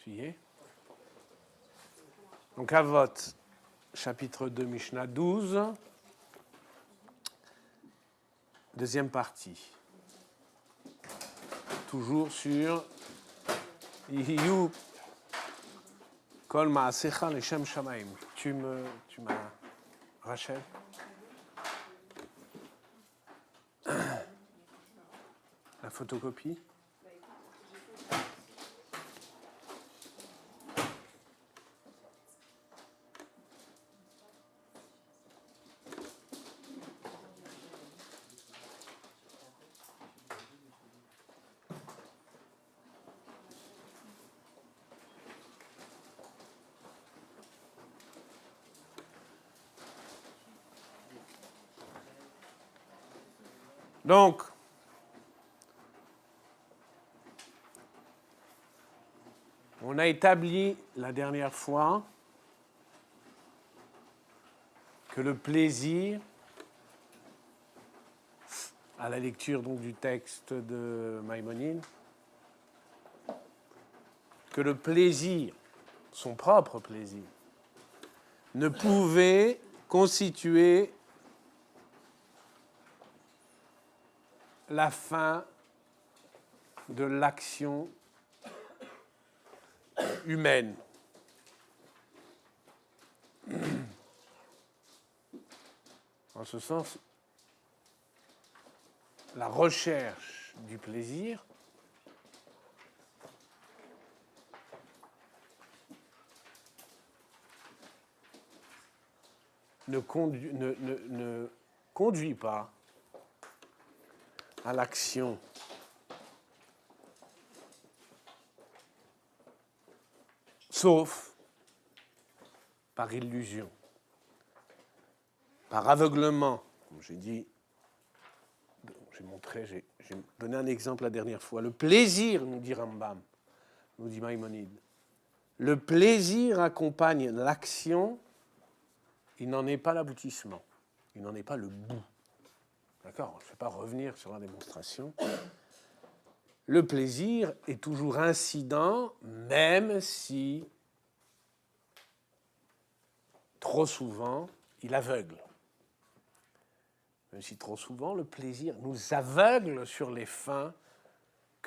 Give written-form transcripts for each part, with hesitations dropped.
Essuyez. Donc, Avot, chapitre 2, Mishnah 12, deuxième partie. Toujours sur Yiyu Kol Ma'asecha Leshem Shamaim. Tu m'as, Rachel? La photocopie? Donc, on a établi la dernière fois que le plaisir, à la lecture donc du texte de Maïmonide, que le plaisir, son propre plaisir, ne pouvait constituer la fin de l'action humaine. En ce sens, la recherche du plaisir ne conduit pas à l'action sauf par illusion, par aveuglement. Comme j'ai dit, j'ai donné un exemple la dernière fois. Le plaisir, nous dit Rambam, nous dit Maïmonide, le plaisir accompagne l'action, il n'en est pas l'aboutissement, il n'en est pas le bout. D'accord ? Je ne vais pas revenir sur la démonstration. Le plaisir est toujours incident, même si, trop souvent, il aveugle. Même si trop souvent, le plaisir nous aveugle sur les fins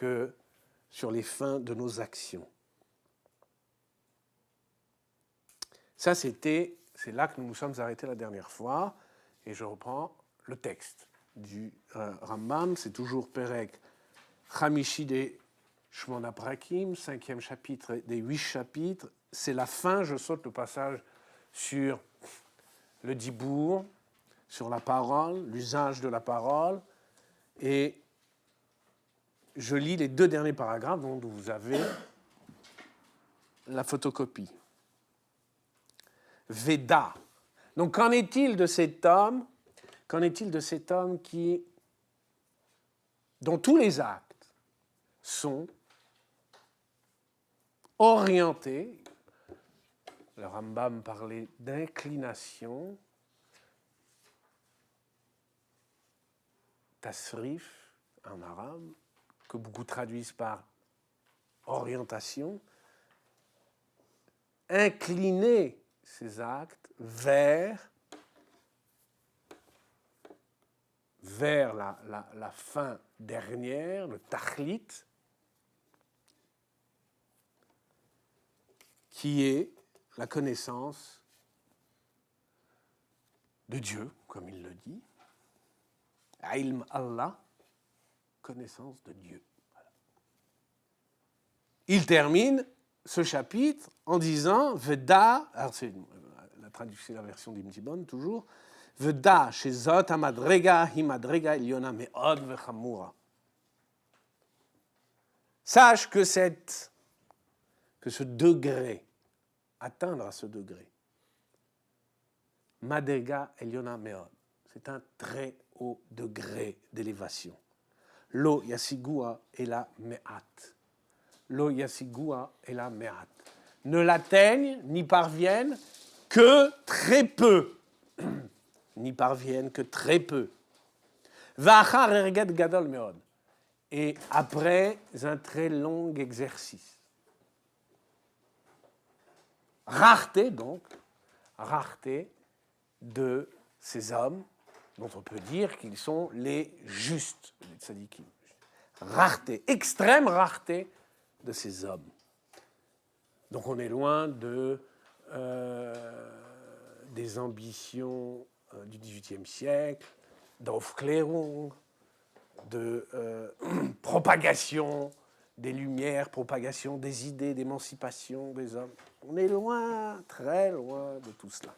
de nos actions. Ça, c'est là que nous nous sommes arrêtés la dernière fois, et je reprends le texte du Rambam, c'est toujours Perek Chamishi des Shmona Prakim, 5e chapitre des 8 chapitres, c'est la fin, je saute le passage sur le dibour, sur la parole, l'usage de la parole, et je lis les 2 derniers paragraphes dont vous avez la photocopie. Veda. Donc, qu'en est-il de cet homme dont tous les actes sont orientés, le Rambam parlait d'inclination, tasrif en arabe, que beaucoup traduisent par orientation, incliner ces actes vers la fin dernière, le tachlit, qui est la connaissance de Dieu, comme il le dit. Ilm Allah, connaissance de Dieu. Voilà. Il termine ce chapitre en disant Veda, alors c'est la traduction, la version d'Imtibon toujours, Veda chez Zot Amadrega Himadrega Ilyona Meod Vechamura. Sache que ce degré, atteindre à ce degré, Madrega Ilyona Meod, c'est un très haut degré d'élévation. Lo yasigua et la me'at. Lo yasigua et la me'at. Ne l'atteignent ni parviennent que très peu. N'y parviennent que très peu. V'achar erged gadol meod. Et après un très long exercice. rareté donc, rareté de ces hommes dont on peut dire qu'ils sont les justes, les tzadikim. Rareté, extrême rareté de ces hommes. Donc on est loin des ambitions du XVIIIe siècle, d'Aufklärung, de propagation des lumières, propagation des idées, d'émancipation des hommes. On est loin, très loin de tout cela.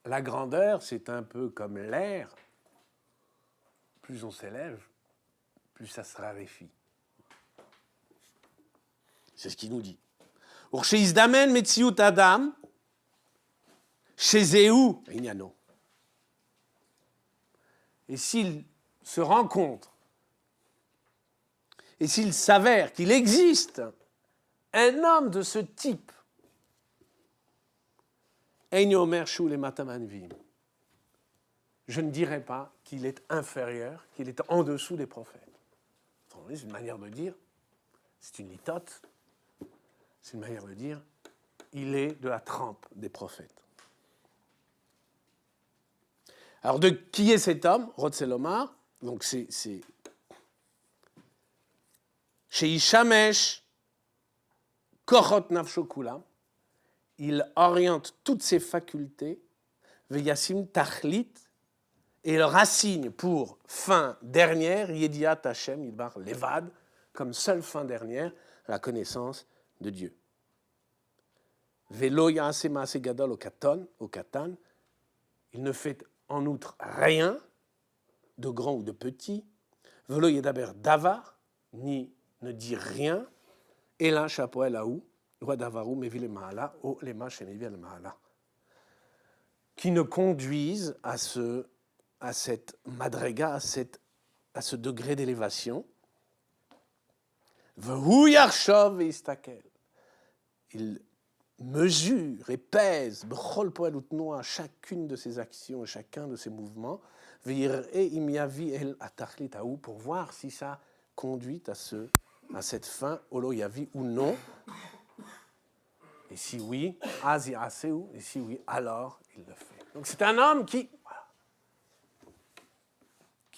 La grandeur, c'est un peu comme l'air. Plus on s'élève, plus ça se raréfie. C'est ce qu'il nous dit. Ursheizdamen metziut adam, shezeu inyano. Et s'il se rencontre, et s'il s'avère qu'il existe un homme de ce type, je ne dirais pas qu'il est inférieur, qu'il est en dessous des prophètes. C'est une manière de dire, c'est une litote, c'est une manière de dire, il est de la trempe des prophètes. Alors, de qui est cet homme, Rotzelomar? Donc, c'est chez Ishamesh, Kochot Nafsho Kulam, il oriente toutes ses facultés, Veyassim Tachlit, et il rassigne pour fin dernière, Yediat Hashem Yidbar Levad, comme seule fin dernière, la connaissance de Dieu. Velo Yaase Maase Gadol au Katan, il ne fait en outre rien, de grand ou de petit, Velo Yedaber Davar, ni ne dit rien, et là, Chapoel Aou, qui ne conduisent à cette madrega, à ce degré d'élévation. Il mesure et pèse chacune de ses actions et chacun de ses mouvements pour voir si ça conduit à cette fin, Olo Yavi ou non. Et si oui, Asi Aseu, et si oui, alors il le fait. Donc c'est un homme qui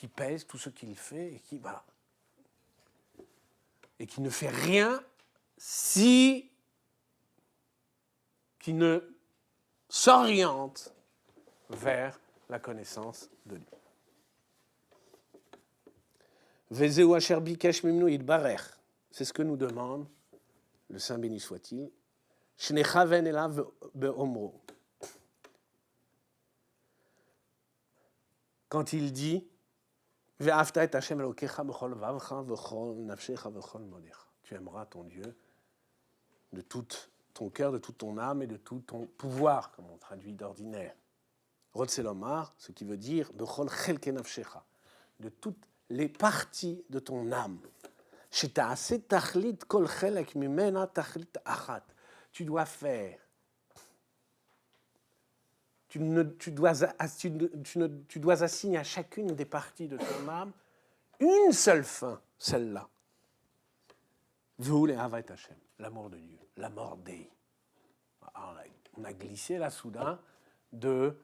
pèse tout ce qu'il fait et qui ne fait rien qui ne s'oriente vers la connaissance de Dieu. Vezeu asher bikesh mimnu yitbarech. C'est ce que nous demande le Saint béni soit-il. Shnechaven elav beomro. Quand il dit Ve'afta et Hashem Elokecha bechol vavcha vechol nafshecha vechol modecha. Tu aimeras ton Dieu de tout ton cœur, de toute ton âme et de tout ton pouvoir, comme on traduit d'ordinaire. Rotzelomar, ce qui veut dire bechol chelke nafshecha, de toutes les parties de ton âme. Sheta'ase tachlit kol chelek mimena tachlit achat. Tu dois faire. Tu dois assigner à chacune des parties de ton âme une seule fin, celle-là. L'amour de Dieu, l'amour Dei. On a glissé là soudain de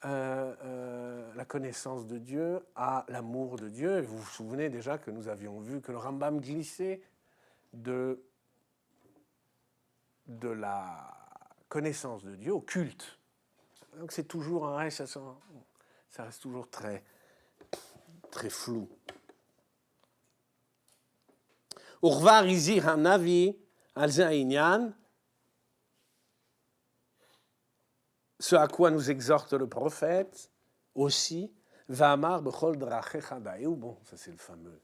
la connaissance de Dieu à l'amour de Dieu. Et vous vous souvenez déjà que nous avions vu que le Rambam glissait de la connaissance de Dieu au culte. Donc c'est toujours un reste, ça reste toujours très, très flou. Urvar izir hanavi al zainyan, ce à quoi nous exhorte le prophète aussi, va'amar bechol drachecha da'eu. Bon, ça c'est le fameux.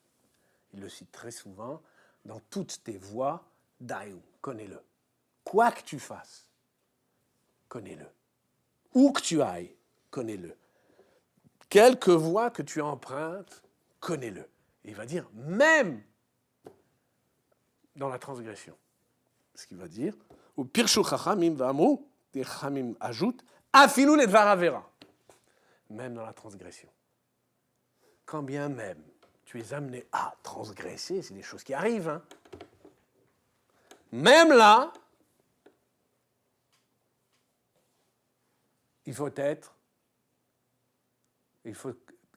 Il le cite très souvent. Dans toutes tes voies, da'eu, connais-le. Quoi que tu fasses, connais-le. Où que tu ailles, connais-le. Quelque voie que tu empruntes, connais-le. Et il va dire, même dans la transgression. Ce qu'il va dire, ou pirshu chachamim v'amru, des chachamim ajoutent, afilou les dvar avera. Même dans la transgression. Quand bien même tu es amené à transgresser, c'est des choses qui arrivent. Hein. Même là, il faut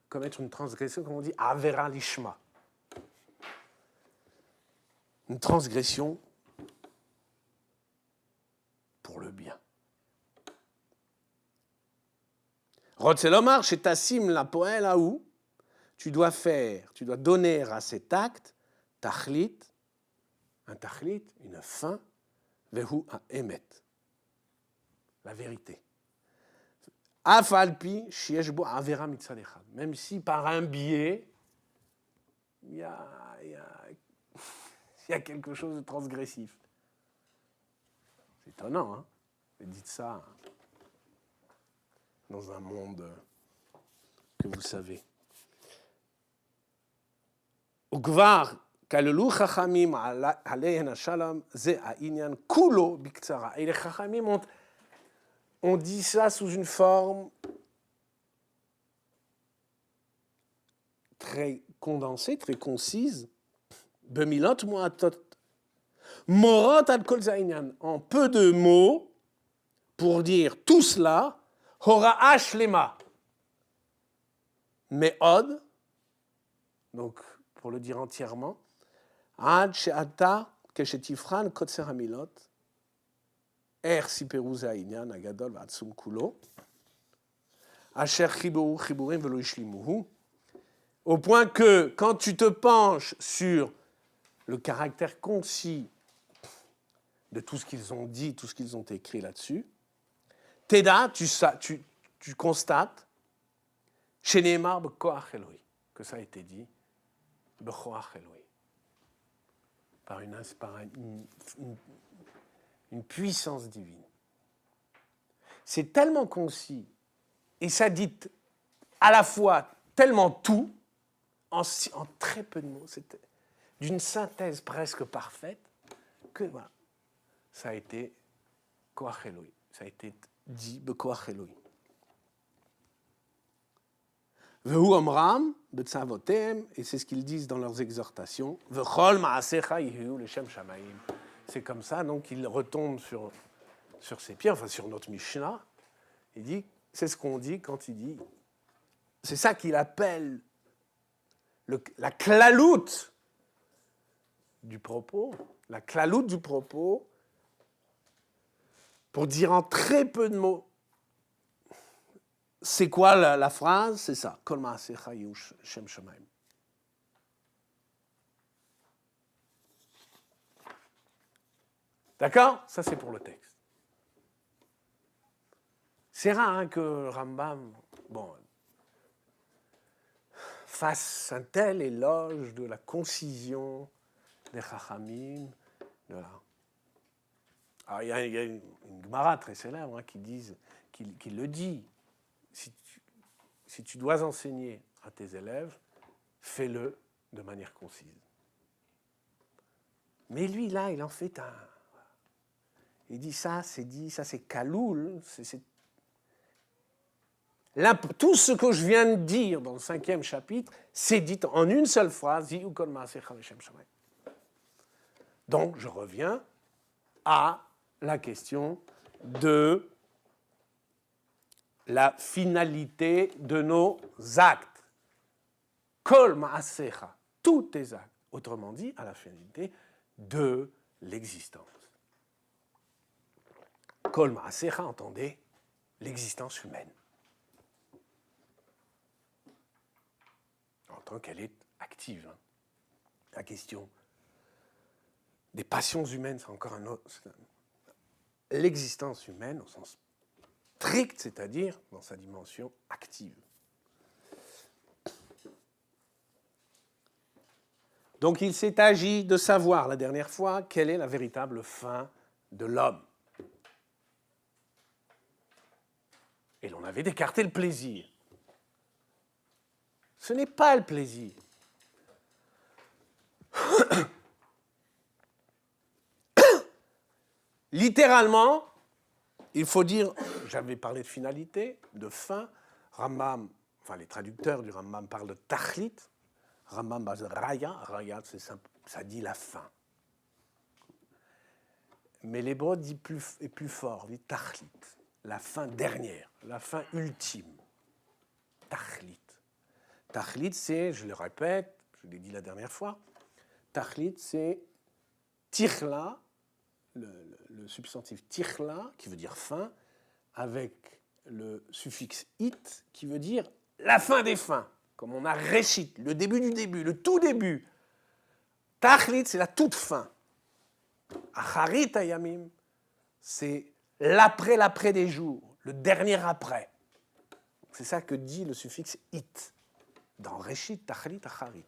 commettre une transgression, comme on dit, avera lishma. Une transgression pour le bien. Rotzelomar, chez Tassim la poël à où tu dois donner à cet acte, tachlit, un tachlit, une fin, vehu a emet, la vérité. Afalpi, shieshbo avera mitzalechad. Même si par un biais, il y a quelque chose de transgressif. C'est étonnant, hein? Vous dites ça dans un monde que vous savez. Ukvar kalelu chachamim aleihen hashalom ze ha'inyan kulo biktsara. Et les chachamim on dit ça sous une forme très condensée, très concise. Bemilot moatot morot ad kol za'inyan. En peu de mots pour dire tout cela. Hora shlema. Me'od, donc pour le dire entièrement, ad she'ata keshetifran kotser hamilot, siperu za'inyan agadol va'atzum kulo, asher chiboru chiburim velo ishlimuhu, au point que quand tu te penches sur le caractère concis de tout ce qu'ils ont dit, tout ce qu'ils ont écrit là-dessus, Teda, tu constates, chez Neymar, que ça a été dit, par une puissance divine. C'est tellement concis, et ça dit à la fois tellement tout, en très peu de mots, c'est d'une synthèse presque parfaite, que voilà, ça a été Koach Eloi, ça a été dit Bekoach Eloi. Vehu Amram, Betzavotem, et c'est ce qu'ils disent dans leurs exhortations, Vechol Maasecha Yehu Leshem Shamaim. C'est comme ça, donc il retombe sur ses pieds, enfin sur notre Mishnah. Il dit, c'est ce qu'on dit quand il dit, c'est ça qu'il appelle la klalout du propos, pour dire en très peu de mots. C'est quoi la phrase? C'est ça. Kol ma'asecha yehu shem shamayim. D'accord? Ça, c'est pour le texte. C'est rare hein, que Rambam fasse un tel éloge de la concision des Chachamim. Alors, il y a une Gemara très célèbre hein, qui le dit. Si tu dois enseigner à tes élèves, fais-le de manière concise. Mais lui, là, il en fait un... Il dit ça, c'est kaloul. Tout ce que je viens de dire dans le 5e chapitre, c'est dit en une seule phrase. Donc, je reviens à la question de la finalité de nos actes. Kol ma'asecha, tous tes actes. Autrement dit, à la finalité de l'existence. Kol ma'asecha, entendez, l'existence humaine. En tant qu'elle est active. Hein. La question des passions humaines, c'est encore un autre... L'existence humaine, au sens strict, c'est-à-dire dans sa dimension active. Donc il s'est agi de savoir la dernière fois quelle est la véritable fin de l'homme. Et l'on avait écarté le plaisir. Ce n'est pas le plaisir. Littéralement, il faut dire, j'avais parlé de finalité, de fin. Rambam, enfin les traducteurs du Rambam parlent de tachlit. Rambam base raya, raya ça dit la fin. Mais l'hébreu est plus fort, dit tachlit, la fin dernière, la fin ultime. Tachlit. Tachlit, c'est, je le répète, je l'ai dit la dernière fois, tachlit, c'est tichla, le substantif tichla, qui veut dire fin, avec le suffixe it, qui veut dire la fin des fins, comme on a réchit, le début du début, le tout début. Tachlit, c'est la toute fin. Acharit ayamim, c'est l'après des jours, le dernier après. C'est ça que dit le suffixe it dans Réchit, Tachlit, Acharit.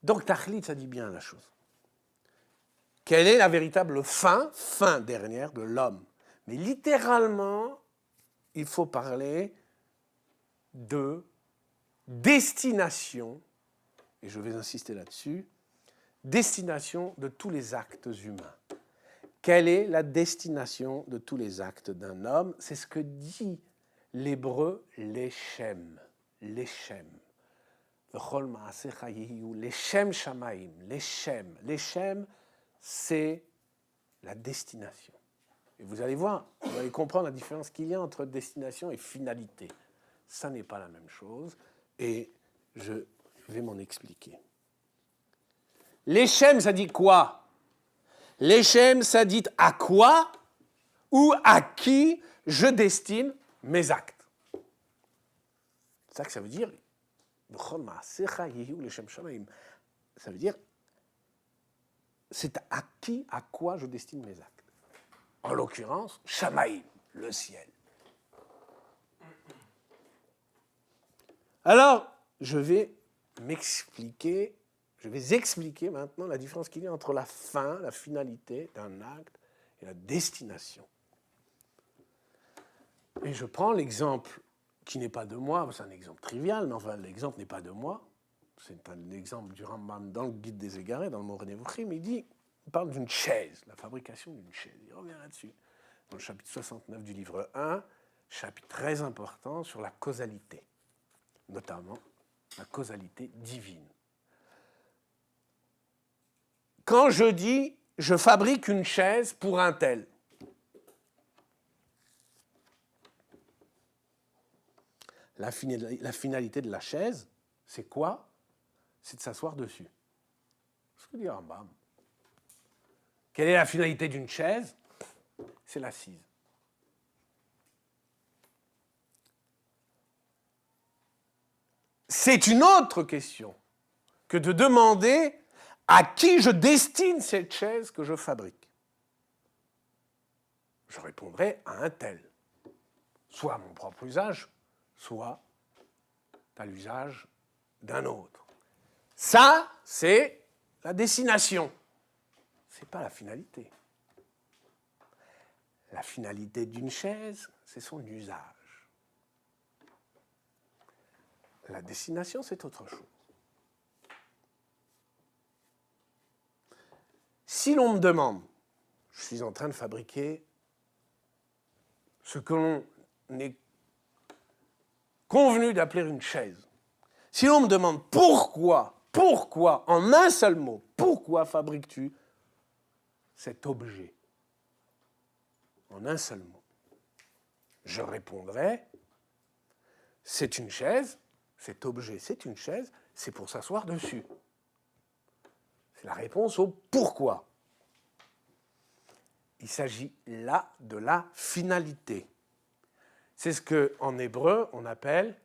Donc Tachlit, ça dit bien la chose. Quelle est la véritable fin dernière de l'homme? Mais littéralement, il faut parler de destination, et je vais insister là-dessus, destination de tous les actes humains. Quelle est la destination de tous les actes d'un homme? C'est ce que dit l'hébreu leshem. Leshem. Leshem shamaim. Leshem. Leshem, c'est la destination. Et vous allez voir, vous allez comprendre la différence qu'il y a entre destination et finalité. Ça n'est pas la même chose, et je vais m'en expliquer. Leshem, ça dit quoi? Leshem, ça dit à quoi ou à qui je destine mes actes. C'est ça que ça veut dire. Ça veut dire, c'est à qui, à quoi je destine mes actes. En l'occurrence, Shamaïm, le ciel. Alors, je vais expliquer maintenant la différence qu'il y a entre la fin, la finalité d'un acte et la destination. Et je prends l'exemple qui n'est pas de moi, c'est un exemple trivial, mais enfin l'exemple n'est pas de moi. C'est un exemple du Rambam dans le Guide des Égarés, dans le Moreh Nevuchim. Il parle d'une chaise, la fabrication d'une chaise. Il revient là-dessus. Dans le chapitre 69 du livre 1, chapitre très important sur la causalité, notamment la causalité divine. Quand je dis « je fabrique une chaise pour un tel », la finalité de la chaise, c'est quoi? C'est de s'asseoir dessus. C'est ce que dit Rambam. Quelle est la finalité d'une chaise? C'est l'assise. C'est une autre question que de demander à qui je destine cette chaise que je fabrique. Je répondrai à un tel, soit à mon propre usage, soit à l'usage d'un autre. Ça, c'est la destination. Ce n'est pas la finalité. La finalité d'une chaise, c'est son usage. La destination, c'est autre chose. Si l'on me demande, je suis en train de fabriquer ce que l'on est convenu d'appeler une chaise. Si l'on me demande pourquoi, en un seul mot, pourquoi fabriques-tu cet objet? En un seul mot. Je répondrai, c'est une chaise, cet objet c'est une chaise, c'est pour s'asseoir dessus. C'est la réponse au pourquoi. Il s'agit là de la finalité. C'est ce qu'en hébreu on appelle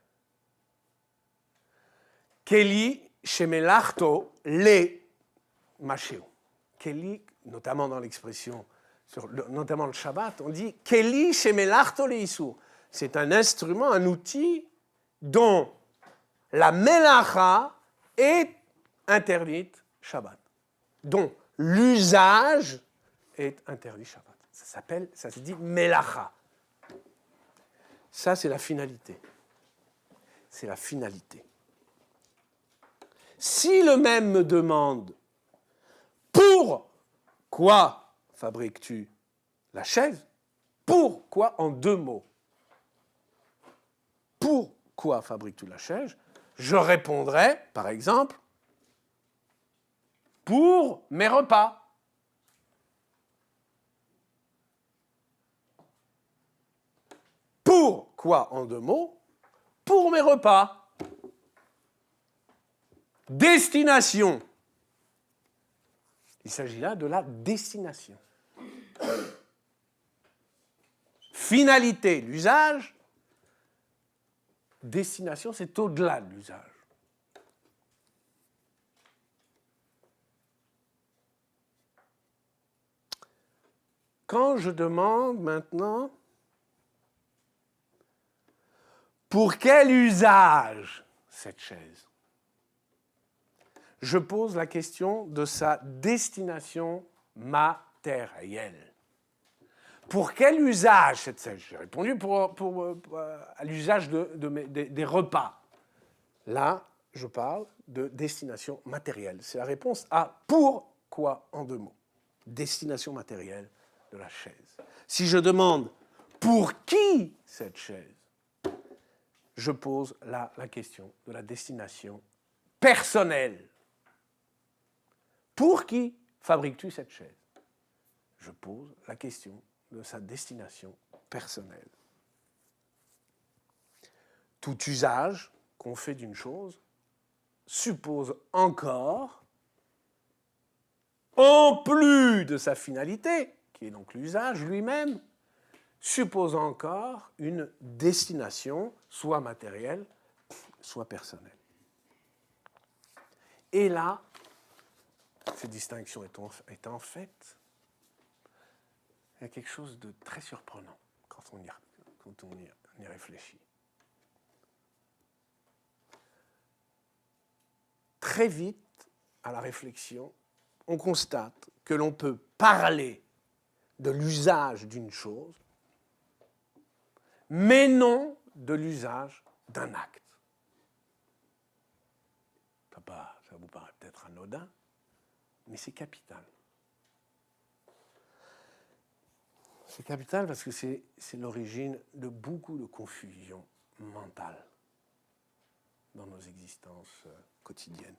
Keli shemelachto le masheo. Keli, notamment dans l'expression, notamment le Shabbat, on dit Keli shemelachto le isur. C'est un instrument, un outil dont la melacha est interdite Shabbat, dont l'usage est interdit Shabbat. Ça se dit melacha. Ça, c'est la finalité. C'est la finalité. Si le même me demande pourquoi fabriques-tu la chaise, pourquoi en deux mots? Pourquoi fabriques-tu la chaise? je répondrais, par exemple, pour mes repas. Pour quoi, en 2 mots? Pour mes repas. Destination. Il s'agit là de la destination. Finalité, l'usage. Destination, c'est au-delà de l'usage. Quand je demande maintenant pour quel usage cette chaise, je pose la question de sa destination matérielle. Pour quel usage cette chaise? J'ai répondu à l'usage des repas. Là, je parle de destination matérielle. C'est la réponse à pourquoi en 2 mots. Destination matérielle de la chaise. Si je demande pour qui cette chaise, je pose là la question de la destination personnelle. Pour qui fabriques-tu cette chaise? Je pose la question de sa destination personnelle. Tout usage qu'on fait d'une chose suppose encore, en plus de sa finalité, qui est donc l'usage lui-même, suppose encore une destination, soit matérielle, soit personnelle. Et là, ces distinctions étant faites, il y a quelque chose de très surprenant quand on y réfléchit. Très vite, à la réflexion, on constate que l'on peut parler de l'usage d'une chose, mais non de l'usage d'un acte. Ça vous paraît peut-être anodin, mais c'est capital. C'est capital parce que c'est l'origine de beaucoup de confusion mentale dans nos existences quotidiennes.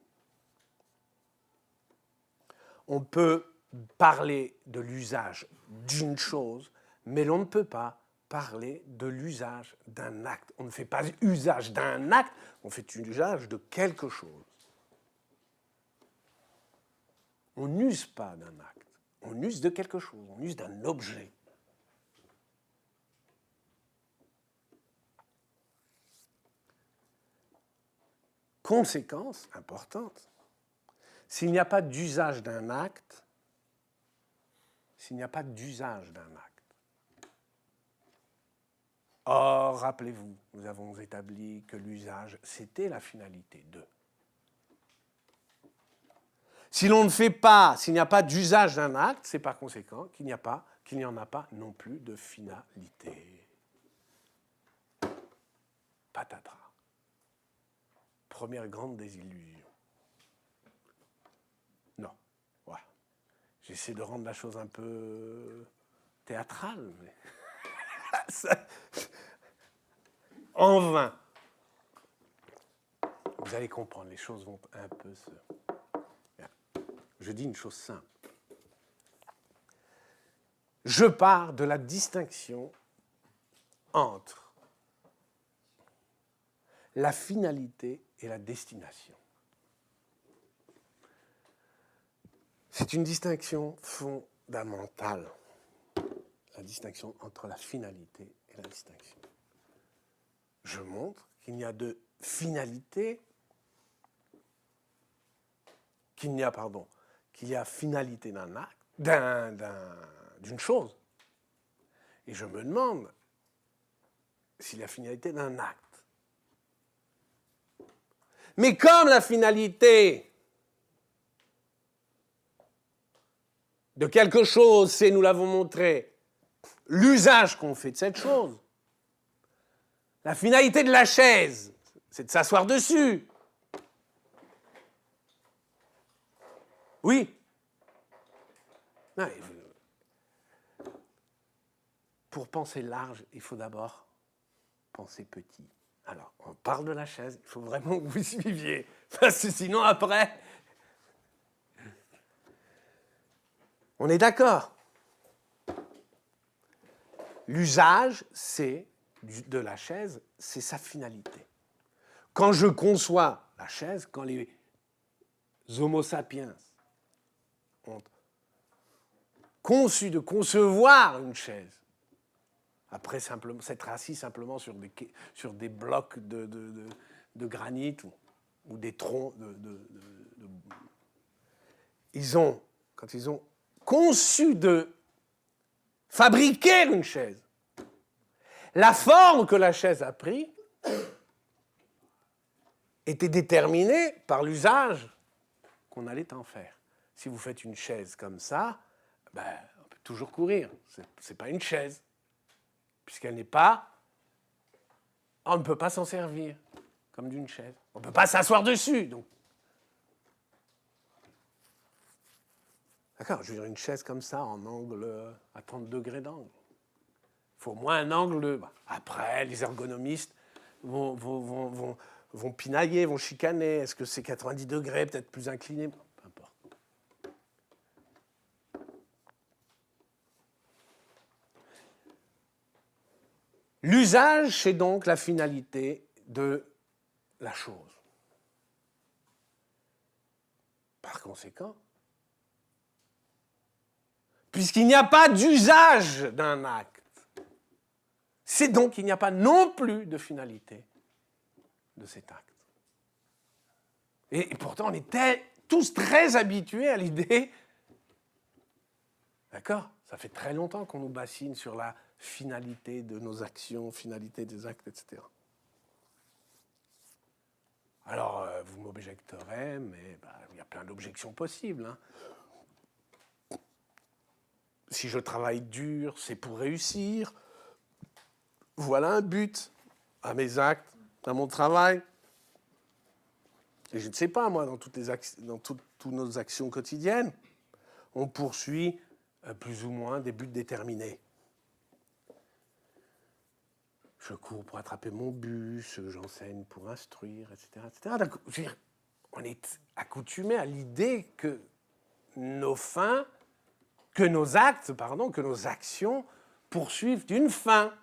On peut parler de l'usage d'une chose, mais l'on ne peut pas parler de l'usage d'un acte. On ne fait pas usage d'un acte, on fait usage de quelque chose. On n'use pas d'un acte, on use de quelque chose, on use d'un objet. Conséquence importante, s'il n'y a pas d'usage d'un acte, Or, rappelez-vous, nous avons établi que l'usage, c'était la finalité de. Si l'on ne fait pas, s'il n'y a pas d'usage d'un acte, c'est par conséquent qu'il n'y en a pas non plus de finalité. Patatras. Première grande désillusion. Non. Ouais. J'essaie de rendre la chose un peu théâtrale, mais en vain. Vous allez comprendre, les choses vont un peu se... Je dis une chose simple. Je pars de la distinction entre la finalité et la destination. C'est une distinction fondamentale, la distinction entre la finalité et la distinction. Je montre qu'il n'y a de finalité, qu'il y a finalité d'un acte, d'une chose. Et je me demande s'il y a finalité d'un acte. Mais comme la finalité de quelque chose, c'est, nous l'avons montré, l'usage qu'on fait de cette chose, la finalité de la chaise, c'est de s'asseoir dessus. Oui. Non, pour penser large, il faut d'abord penser petit. Alors, on parle de la chaise, il faut vraiment que vous suiviez, parce que sinon après, on est d'accord. L'usage, de la chaise, c'est sa finalité. Quand je conçois la chaise, quand les Homo sapiens ont conçu de concevoir une chaise, après simplement s'être assis simplement sur des blocs de granit ou des troncs quand ils ont conçu de fabriquer une chaise, la forme que la chaise a pris était déterminée par l'usage qu'on allait en faire. Si vous faites une chaise comme ça, on peut toujours courir. Ce n'est pas une chaise, puisqu'elle n'est pas... On ne peut pas s'en servir comme d'une chaise. On ne peut pas s'asseoir dessus. Donc. D'accord, je veux dire une chaise comme ça, en angle à 30 degrés d'angle. Il faut au moins un angle... Après, les ergonomistes vont pinailler, vont chicaner. Est-ce que c'est 90 degrés, peut-être plus incliné? Peu importe. L'usage, c'est donc la finalité de la chose. Par conséquent, puisqu'il n'y a pas d'usage d'un acte, c'est donc qu'il n'y a pas non plus de finalité de cet acte. Et pourtant, on est tous très habitués à l'idée, d'accord? Ça fait très longtemps qu'on nous bassine sur la finalité de nos actions, finalité des actes, etc. Alors, vous m'objecterez, mais il y a plein d'objections possibles. Hein. Si je travaille dur, c'est pour réussir. Voilà un but à mes actes, à mon travail. Et je ne sais pas, moi, dans toutes nos actions quotidiennes, on poursuit plus ou moins des buts déterminés. Je cours pour attraper mon bus, j'enseigne pour instruire, etc. etc. On est accoutumé à l'idée que nos actions poursuivent une fin,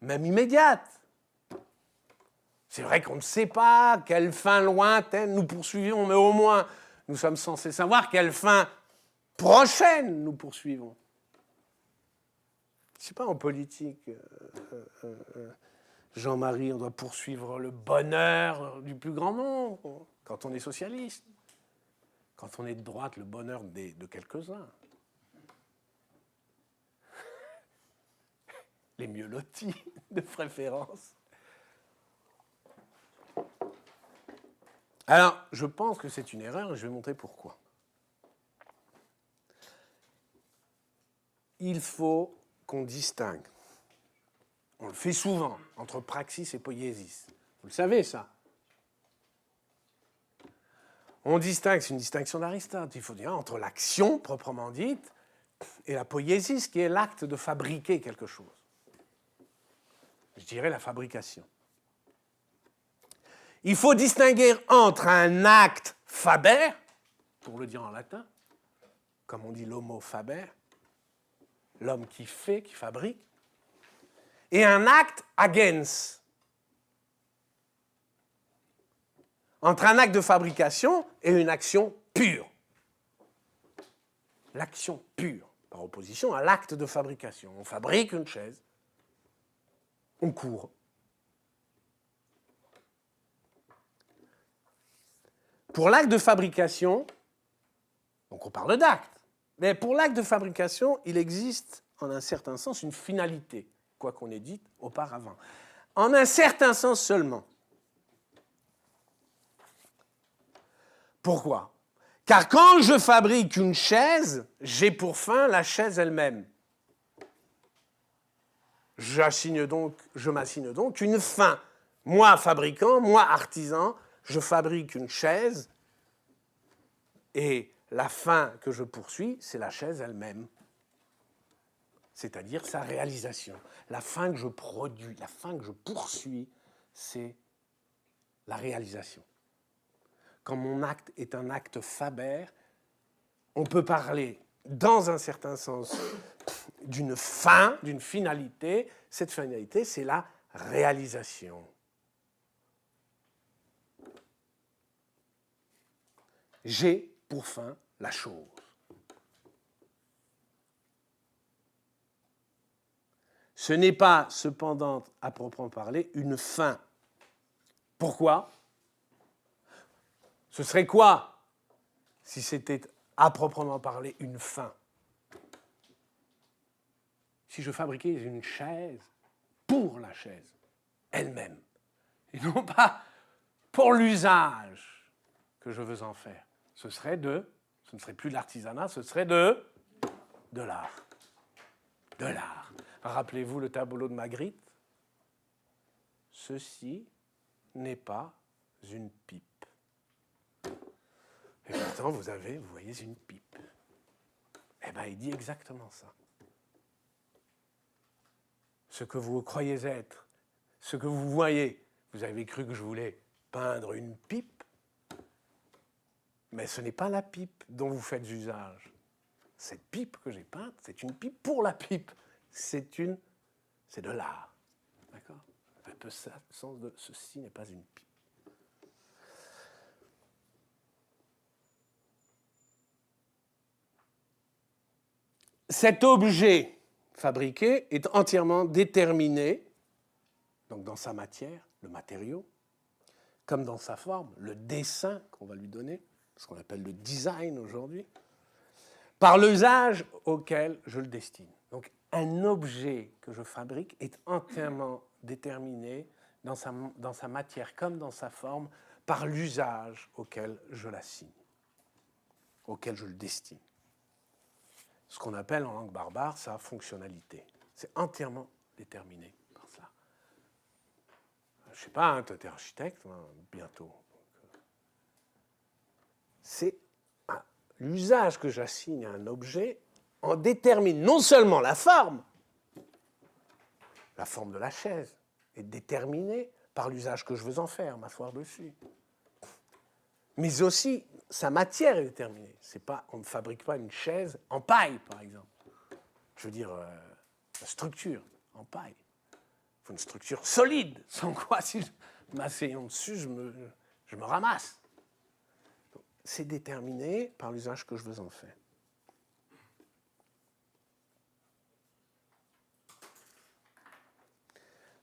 même immédiate. C'est vrai qu'on ne sait pas quelle fin lointaine nous poursuivons, mais au moins nous sommes censés savoir quelle fin prochaine nous poursuivons. Je ne sais pas, en politique, Jean-Marie, on doit poursuivre le bonheur du plus grand nombre quand on est socialiste. Quand on est de droite, le bonheur de quelques-uns. Les mieux lotis, de préférence. Alors, je pense que c'est une erreur et je vais montrer pourquoi. Il faut qu'on distingue, on le fait souvent, entre praxis et poiesis. Vous le savez, ça. On distingue, c'est une distinction d'Aristote, il faut dire, entre l'action proprement dite et la poiesis, qui est l'acte de fabriquer quelque chose. Je dirais la fabrication. Il faut distinguer entre un acte faber, pour le dire en latin, comme on dit l'homo faber, l'homme qui fait, qui fabrique, et un acte agens. Entre un acte de fabrication et une action pure. L'action pure, par opposition à l'acte de fabrication. On fabrique une chaise, on court. Pour l'acte de fabrication, donc on parle d'acte, mais pour l'acte de fabrication, il existe en un certain sens une finalité, quoi qu'on ait dit auparavant. En un certain sens seulement. Pourquoi? Car quand je fabrique une chaise, j'ai pour fin la chaise elle-même. Je m'assigne donc une fin. Moi, fabricant, moi, artisan, je fabrique une chaise et la fin que je poursuis, c'est la chaise elle-même. c'est-à-dire sa réalisation. La fin que je produis, la fin que je poursuis, c'est la réalisation. Quand mon acte est un acte faber, on peut parler, dans un certain sens, d'une fin, d'une finalité. Cette finalité, c'est la réalisation. J'ai pour fin la chose. Ce n'est pas, cependant, à proprement parler, une fin. Pourquoi ? Ce serait quoi si c'était, à proprement parler, une fin ? Si je fabriquais une chaise pour la chaise elle-même, et non pas pour l'usage que je veux en faire. Ce ne serait plus de l'artisanat, ce serait de l'art. De l'art. Rappelez-vous le tableau de Magritte. Ceci n'est pas une pipe. Et pourtant, vous voyez une pipe. Eh bien, il dit exactement ça. Ce que vous croyez être, ce que vous voyez, vous avez cru que je voulais peindre une pipe, mais ce n'est pas la pipe dont vous faites usage. Cette pipe que j'ai peinte, c'est une pipe pour la pipe. C'est de l'art. D'accord ? Un peu ça, le sens de ceci n'est pas une pipe. Cet objet fabriqué est entièrement déterminé, donc dans sa matière, le matériau, comme dans sa forme, le dessin qu'on va lui donner, ce qu'on appelle le design aujourd'hui, par l'usage auquel je le destine. Donc un objet que je fabrique est entièrement déterminé dans sa matière comme dans sa forme par l'usage auquel je l'assigne, auquel je le destine. Ce qu'on appelle en langue barbare sa fonctionnalité. C'est entièrement déterminé par ça. Je ne sais pas, tu es architecte bientôt. C'est l'usage que j'assigne à un objet en détermine non seulement la forme de la chaise est déterminée par l'usage que je veux en faire, m'asseoir dessus, mais aussi sa matière est déterminée. On ne fabrique pas une chaise en paille, par exemple. Je veux dire, la structure en paille. Il faut une structure solide, sans quoi, si je m'asseyons dessus, je me ramasse. C'est déterminé par l'usage que je veux en faire.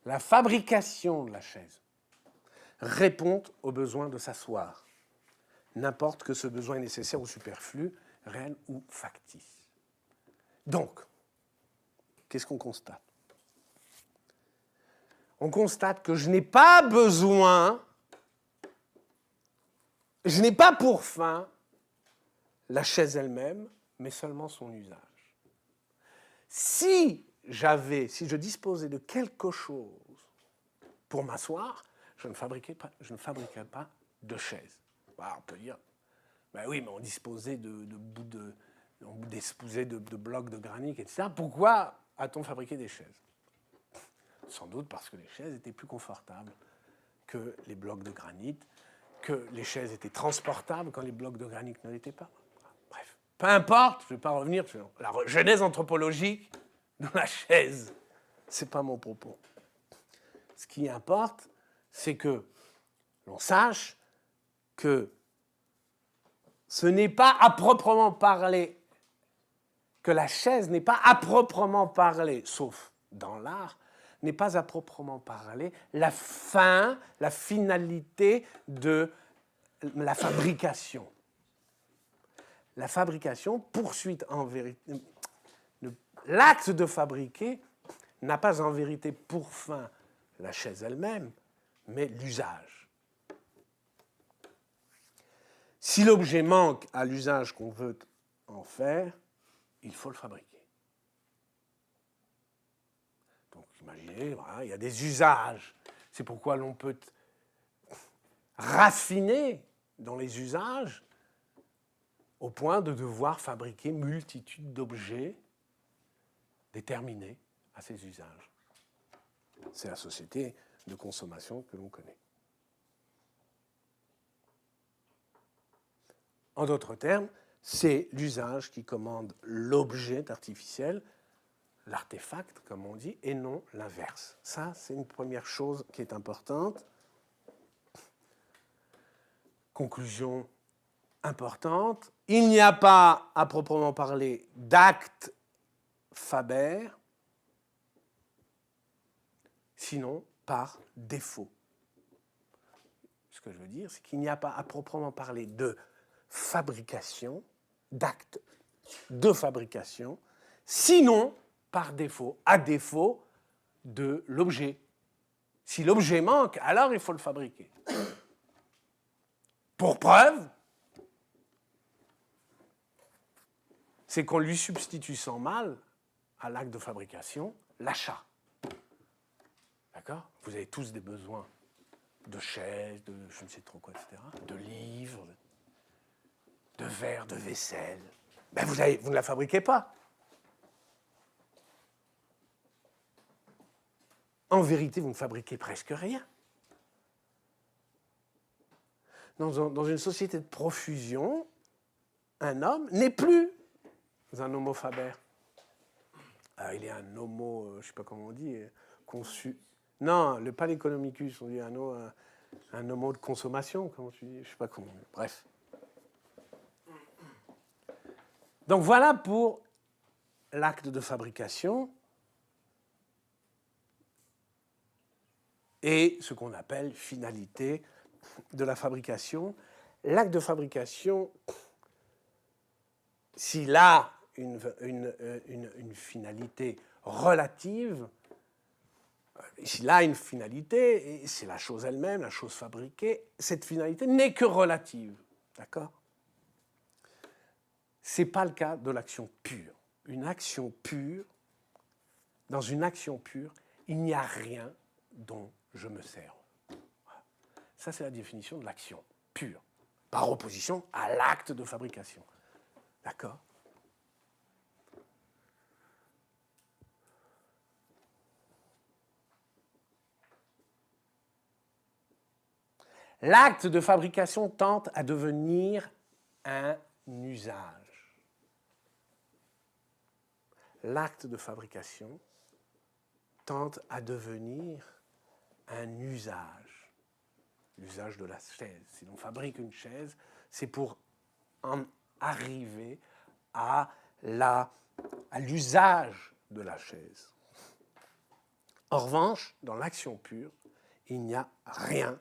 La fabrication de la chaise répond au besoin de s'asseoir, n'importe que ce besoin est nécessaire ou superflu, réel ou factice. Donc, qu'est-ce qu'on constate ? On constate que je n'ai pas besoin, je n'ai pas pour fin la chaise elle-même, mais seulement son usage. Si je disposais de quelque chose pour m'asseoir, je ne fabriquerais pas de chaise. Alors, on peut dire, ben oui, mais on disposait de blocs de granit, etc. Pourquoi a-t-on fabriqué des chaises ? Sans doute parce que les chaises étaient plus confortables que les blocs de granit, que les chaises étaient transportables quand les blocs de granit ne l'étaient pas. Bref, peu importe, je ne vais pas revenir sur la genèse anthropologique de la chaise. Ce n'est pas mon propos. Ce qui importe, c'est que l'on sache que ce n'est pas à proprement parler, que la chaise n'est pas à proprement parler, sauf dans l'art, n'est pas à proprement parler la fin, la finalité de la fabrication. La fabrication poursuit en vérité. L'acte de fabriquer n'a pas en vérité pour fin la chaise elle-même, mais l'usage. Si l'objet manque à l'usage qu'on veut en faire, il faut le fabriquer. Donc imaginez, voilà, il y a des usages. C'est pourquoi l'on peut raffiner dans les usages au point de devoir fabriquer multitude d'objets déterminée à ses usages. C'est la société de consommation que l'on connaît. En d'autres termes, c'est l'usage qui commande l'objet artificiel, l'artefact, comme on dit, et non l'inverse. Ça, c'est une première chose qui est importante. Conclusion importante, il n'y a pas, à proprement parler, d'acte Faber, sinon par défaut. Ce que je veux dire, c'est qu'il n'y a pas, à proprement parler, de fabrication, d'acte de fabrication, sinon par défaut, à défaut de l'objet. Si l'objet manque, alors il faut le fabriquer. Pour preuve, c'est qu'on lui substitue sans mal, à l'acte de fabrication, l'achat. D'accord ? Vous avez tous des besoins de chaises, de je ne sais trop quoi, etc., de livres, de verres, de vaisselle. Ben vous ne la fabriquez pas. En vérité, vous ne fabriquez presque rien. Dans une société de profusion, un homme n'est plus un homo faber. Alors, il est un homo, je ne sais pas comment on dit, conçu. Non, pas l'économicus, on dit un homo de consommation, comment tu dis, je ne sais pas comment. Bref. Donc voilà pour l'acte de fabrication et ce qu'on appelle finalité de la fabrication. L'acte de fabrication, s'il a une finalité relative, s'il a une finalité, et c'est la chose elle-même, la chose fabriquée, cette finalité n'est que relative. D'accord ? Ce n'est pas le cas de l'action pure. Une action pure, dans une action pure, il n'y a rien dont je me serve. Ça, c'est la définition de l'action pure, par opposition à l'acte de fabrication. D'accord ? L'acte de fabrication tente à devenir un usage. L'acte de fabrication tente à devenir un usage. L'usage de la chaise. Si l'on fabrique une chaise, c'est pour en arriver à l'usage de la chaise. En revanche, dans l'action pure, il n'y a rien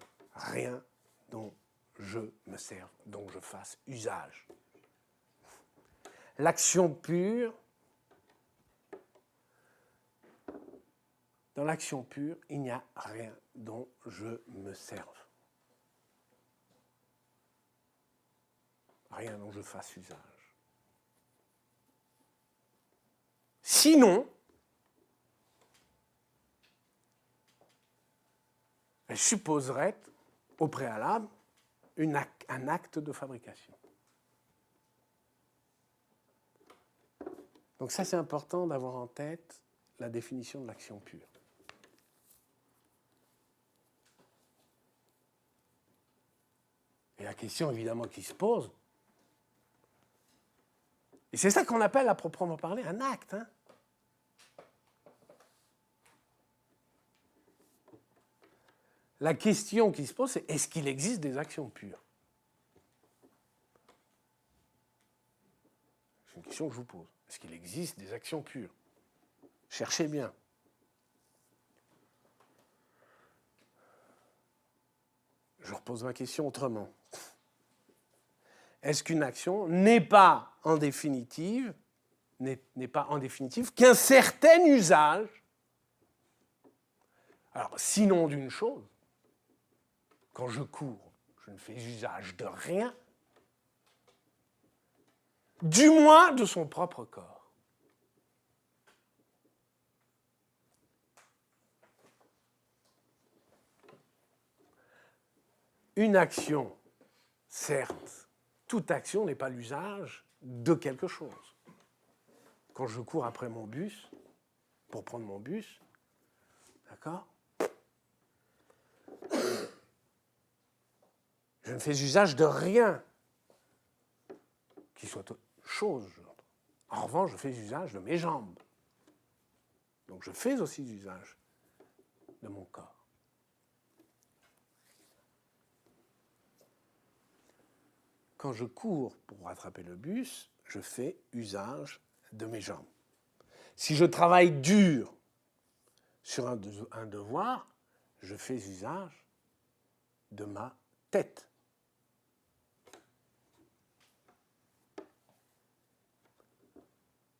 dont je me serve, dont je fasse usage. L'action pure, dans l'action pure, il n'y a rien dont je me serve. Rien dont je fasse usage. Sinon, elle supposerait au préalable un acte de fabrication. Donc ça, c'est important d'avoir en tête la définition de l'action pure. Et la question, évidemment, qui se pose, et c'est ça qu'on appelle, à proprement parler, un acte. Hein. La question qui se pose, c'est est-ce qu'il existe des actions pures ? C'est une question que je vous pose. Est-ce qu'il existe des actions pures ? Cherchez bien. Je repose ma question autrement. Est-ce qu'une action n'est pas en définitive qu'un certain usage, alors sinon d'une chose, quand je cours, je ne fais usage de rien, du moins de son propre corps. Une action, certes, toute action n'est pas l'usage de quelque chose. Quand je cours après mon bus, pour prendre mon bus. D'accord? Je ne fais usage de rien qui soit chose. En revanche, je fais usage de mes jambes. Donc je fais aussi usage de mon corps. Quand je cours pour rattraper le bus, je fais usage de mes jambes. Si je travaille dur sur un devoir, je fais usage de ma tête.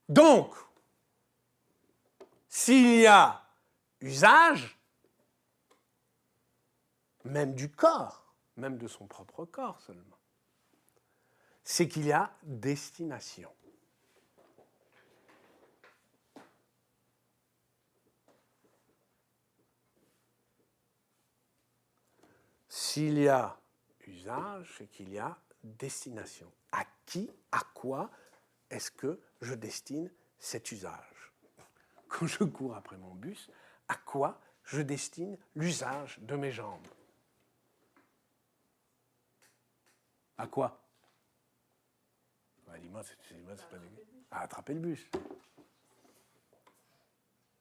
Donc, s'il y a usage, même du corps, même de son propre corps seulement, c'est qu'il y a destination. S'il y a usage, c'est qu'il y a destination. À qui, à quoi est-ce que je destine cet usage? Quand je cours après mon bus, à quoi je destine l'usage de mes jambes? À quoi? Dis-moi, c'est pas dégueu. À attraper le bus.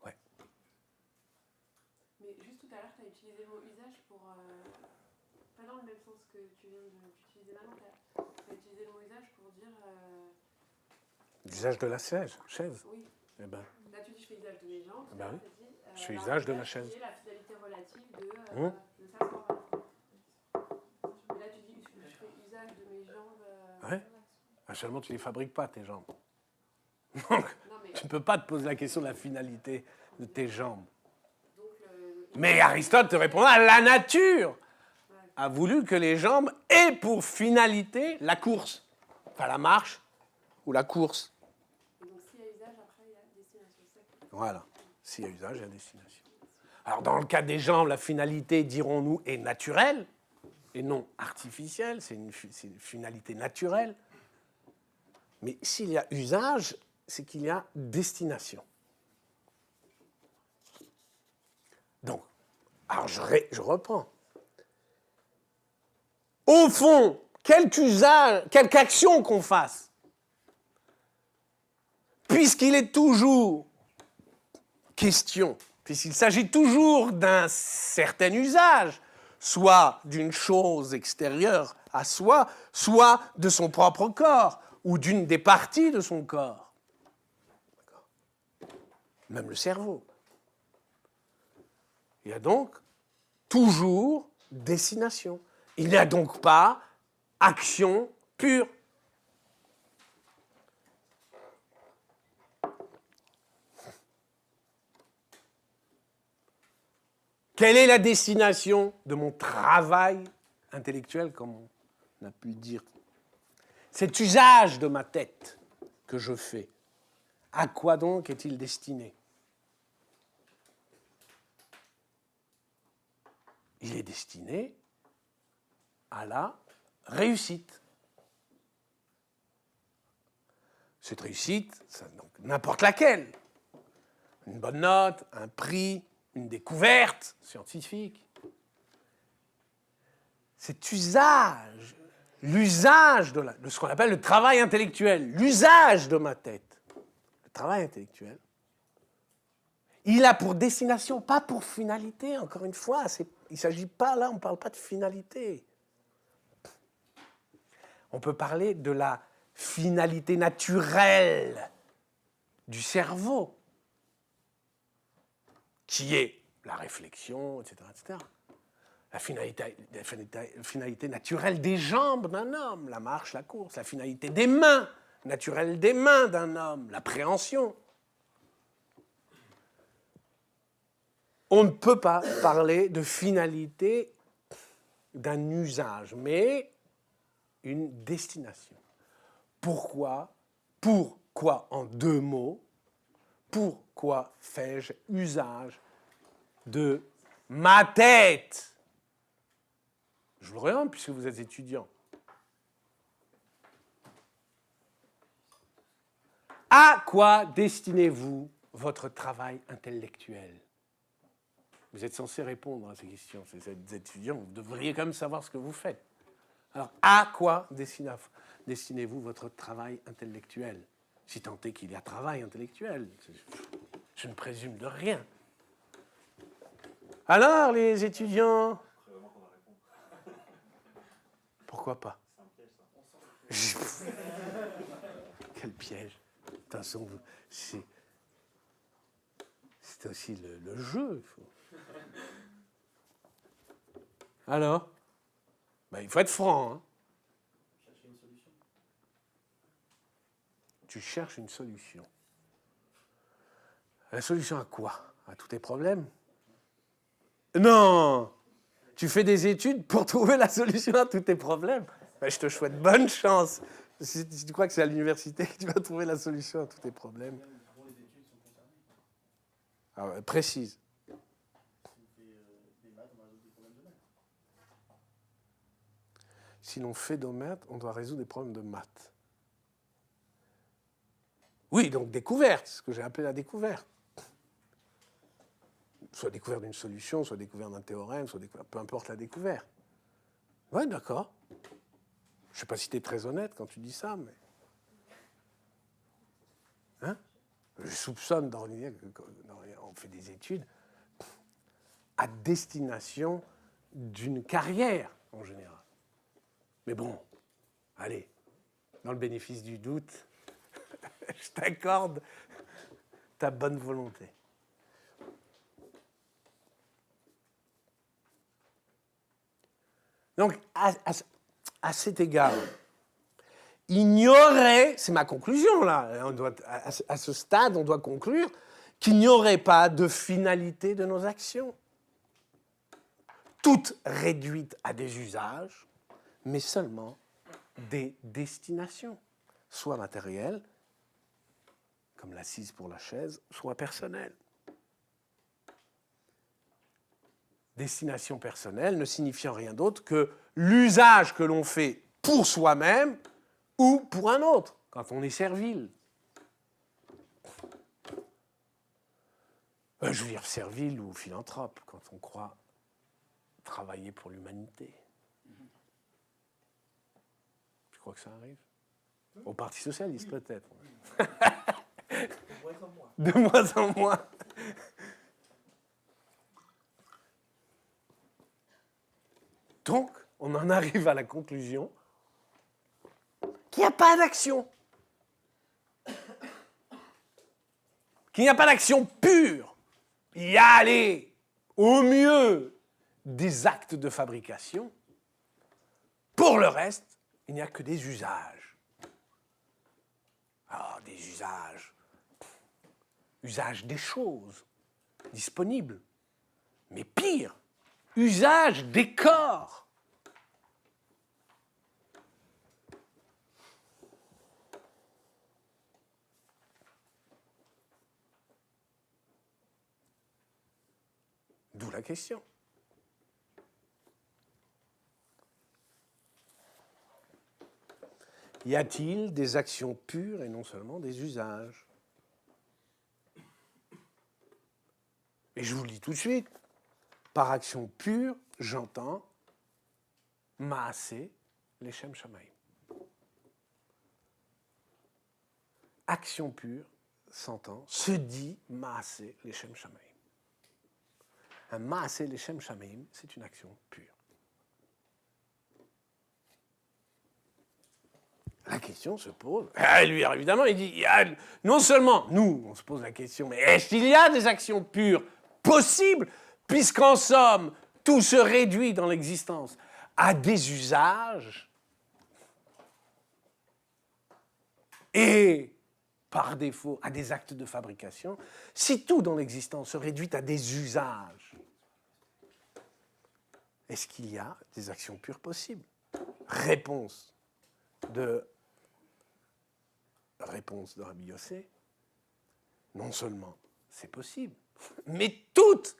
Ouais. Mais juste tout à l'heure, tu as utilisé le mot usage pour... pas dans le même sens que tu viens d'utiliser maintenant. Tu as utilisé le mot usage pour dire... L'usage de la chaise. Oui. Eh ben. Là, tu dis je fais usage de mes jambes. Ben oui. Tu dis, je fais usage de la chaise. C'est la finalité relative de s'asseoir. Mais là, tu dis je fais usage de mes jambes. Ouais. Seulement, tu ne les fabriques pas, tes jambes. Donc, non, mais... tu ne peux pas te poser la question de la finalité de tes jambes. Donc, mais Aristote te répondra, la nature a voulu que les jambes aient pour finalité la course. Enfin, la marche ou la course. Et donc, s'il y a usage, après, il y a destination. Voilà. S'il y a usage, il y a destination. Alors, dans le cas des jambes, la finalité, dirons-nous, est naturelle et non artificielle. C'est une finalité naturelle. Mais s'il y a usage, c'est qu'il y a destination. Donc, alors je reprends. Au fond, quelque action qu'on fasse, puisqu'il est toujours question, puisqu'il s'agit toujours d'un certain usage, soit d'une chose extérieure à soi, soit de son propre corps, ou d'une des parties de son corps. Même le cerveau. Il y a donc toujours destination. Il n'y a donc pas action pure. Quelle est la destination de mon travail intellectuel, comme on a pu le dire? Cet usage de ma tête que je fais, à quoi donc est-il destiné? Il est destiné à la réussite. Cette réussite, donc n'importe laquelle. Une bonne note, un prix, une découverte scientifique. Cet usage, l'usage de ce qu'on appelle le travail intellectuel, l'usage de ma tête, le travail intellectuel, il a pour destination, pas pour finalité, encore une fois, il ne s'agit pas là, on ne parle pas de finalité. On peut parler de la finalité naturelle du cerveau, qui est la réflexion, etc., etc. La finalité naturelle des jambes d'un homme, la marche, la course. La finalité des mains, naturelle des mains d'un homme, l'appréhension. On ne peut pas parler de finalité d'un usage, mais une destination. Pourquoi en deux mots, pourquoi fais-je usage de ma tête? Je vous le redemande puisque vous êtes étudiant. À quoi destinez-vous votre travail intellectuel? Vous êtes censé répondre à ces questions. Vous êtes étudiant, vous devriez quand même savoir ce que vous faites. Alors, à quoi destinez-vous votre travail intellectuel? Si tant est qu'il y a travail intellectuel. Je ne présume de rien. Alors, les étudiants? Pourquoi pas? Quel piège. De toute façon, c'est aussi le jeu. Alors, il faut être franc. Hein. Chercher une solution. Tu cherches une solution. La solution à quoi? À tous tes problèmes? Non! Tu fais des études pour trouver la solution à tous tes problèmes. Je te souhaite bonne chance. Si tu crois que c'est à l'université que tu vas trouver la solution à tous tes problèmes. Dont les études sont concernées. Alors, précise. Si on fait des maths, on va résoudre des problèmes de maths. Si l'on fait de maths, on doit résoudre des problèmes de maths. Oui, donc découverte, ce que j'ai appelé la découverte. Soit découverte d'une solution, soit découverte d'un théorème, soit découverte, peu importe la découverte. Oui, d'accord. Je ne sais pas si tu es très honnête quand tu dis ça, mais... Hein? Je soupçonne d'ordinaire qu'on fait des études à destination d'une carrière, en général. Mais bon, allez, dans le bénéfice du doute, je t'accorde ta bonne volonté. Donc, à cet égard, il n'y aurait, c'est ma conclusion là, à ce stade, on doit conclure qu'il n'y aurait pas de finalité de nos actions, toutes réduites à des usages, mais seulement des destinations, soit matérielles, comme l'assise pour la chaise, soit personnelles. Destination personnelle ne signifiant rien d'autre que l'usage que l'on fait pour soi-même ou pour un autre, quand on est servile. Je veux dire servile ou philanthrope, quand on croit travailler pour l'humanité. Tu crois que ça arrive? Au Parti socialiste, peut-être. De moins en moins. De moins en moins. Donc, on en arrive à la conclusion qu'il n'y a pas d'action. Qu'il n'y a pas d'action pure. Il y a, au mieux, des actes de fabrication. Pour le reste, il n'y a que des usages. Alors, des usages. Usage des choses disponibles. Mais pire, usage des corps. D'où la question. Y a-t-il des actions pures et non seulement des usages? Et je vous le dis tout de suite, par action pure, j'entends Maaseh Leshem Shamaim. Action pure s'entend, se dit Maaseh Leshem Shamaim. Un Maaseh Leshem Shamaim, c'est une action pure. La question se pose. Lui, alors évidemment, il dit, non seulement, nous, on se pose la question, mais est-ce qu'il y a des actions pures possibles, puisqu'en somme, tout se réduit dans l'existence à des usages et, par défaut, à des actes de fabrication? Si tout dans l'existence se réduit à des usages, est-ce qu'il y a des actions pures possibles? Réponse de Rabbi Yossé, non seulement c'est possible, mais toutes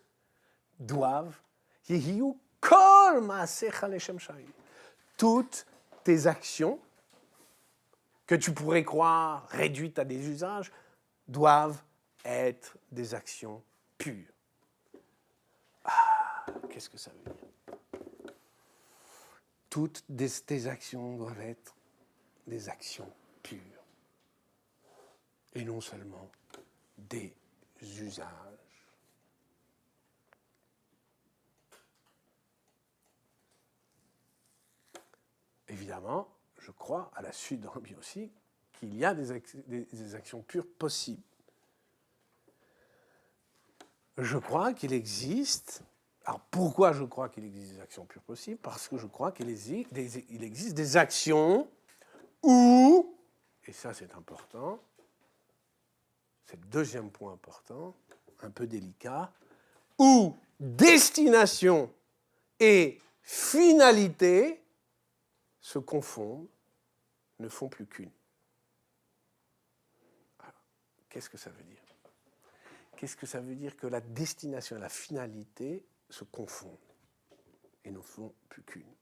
doivent yehiyu kol maasecha leshem shamaim. Toutes tes actions que tu pourrais croire réduites à des usages doivent être des actions pures. Ah, qu'est-ce que ça veut dire? Toutes tes actions doivent être des actions pures. Et non seulement des usages. Évidemment, je crois, à la suite de Rabbi aussi, qu'il y a des actions pures possibles. Je crois qu'il existe. Alors pourquoi je crois qu'il existe des actions pures possibles? Parce que je crois qu'il existe des actions où, et ça c'est important, c'est le deuxième point important, un peu délicat, où destination et finalité se confondent, ne font plus qu'une. Alors, qu'est-ce que ça veut dire? Qu'est-ce que ça veut dire que la destination et la finalité se confondent et ne font plus qu'une?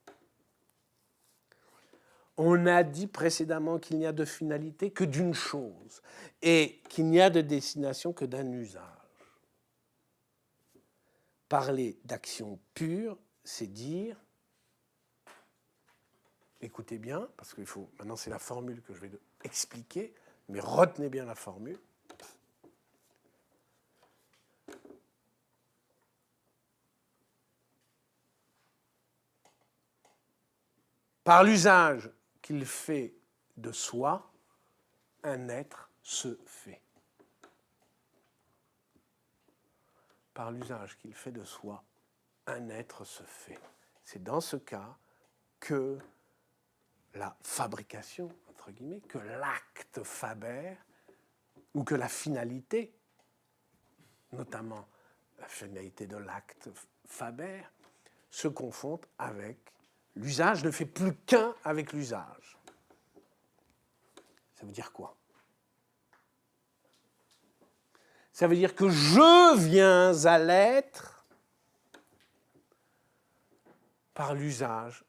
On a dit précédemment qu'il n'y a de finalité que d'une chose et qu'il n'y a de destination que d'un usage. Parler d'action pure, c'est dire, écoutez bien, parce qu'il faut, maintenant c'est la formule que je vais expliquer, mais retenez bien la formule. Par l'usage qu'il fait de soi, un être se fait. Par l'usage qu'il fait de soi, un être se fait. C'est dans ce cas que la fabrication, entre guillemets, que l'acte faber, ou que la finalité, notamment la finalité de l'acte faber, se confondent avec l'usage, ne fait plus qu'un avec l'usage. Ça veut dire quoi? Ça veut dire que je viens à l'être par l'usage,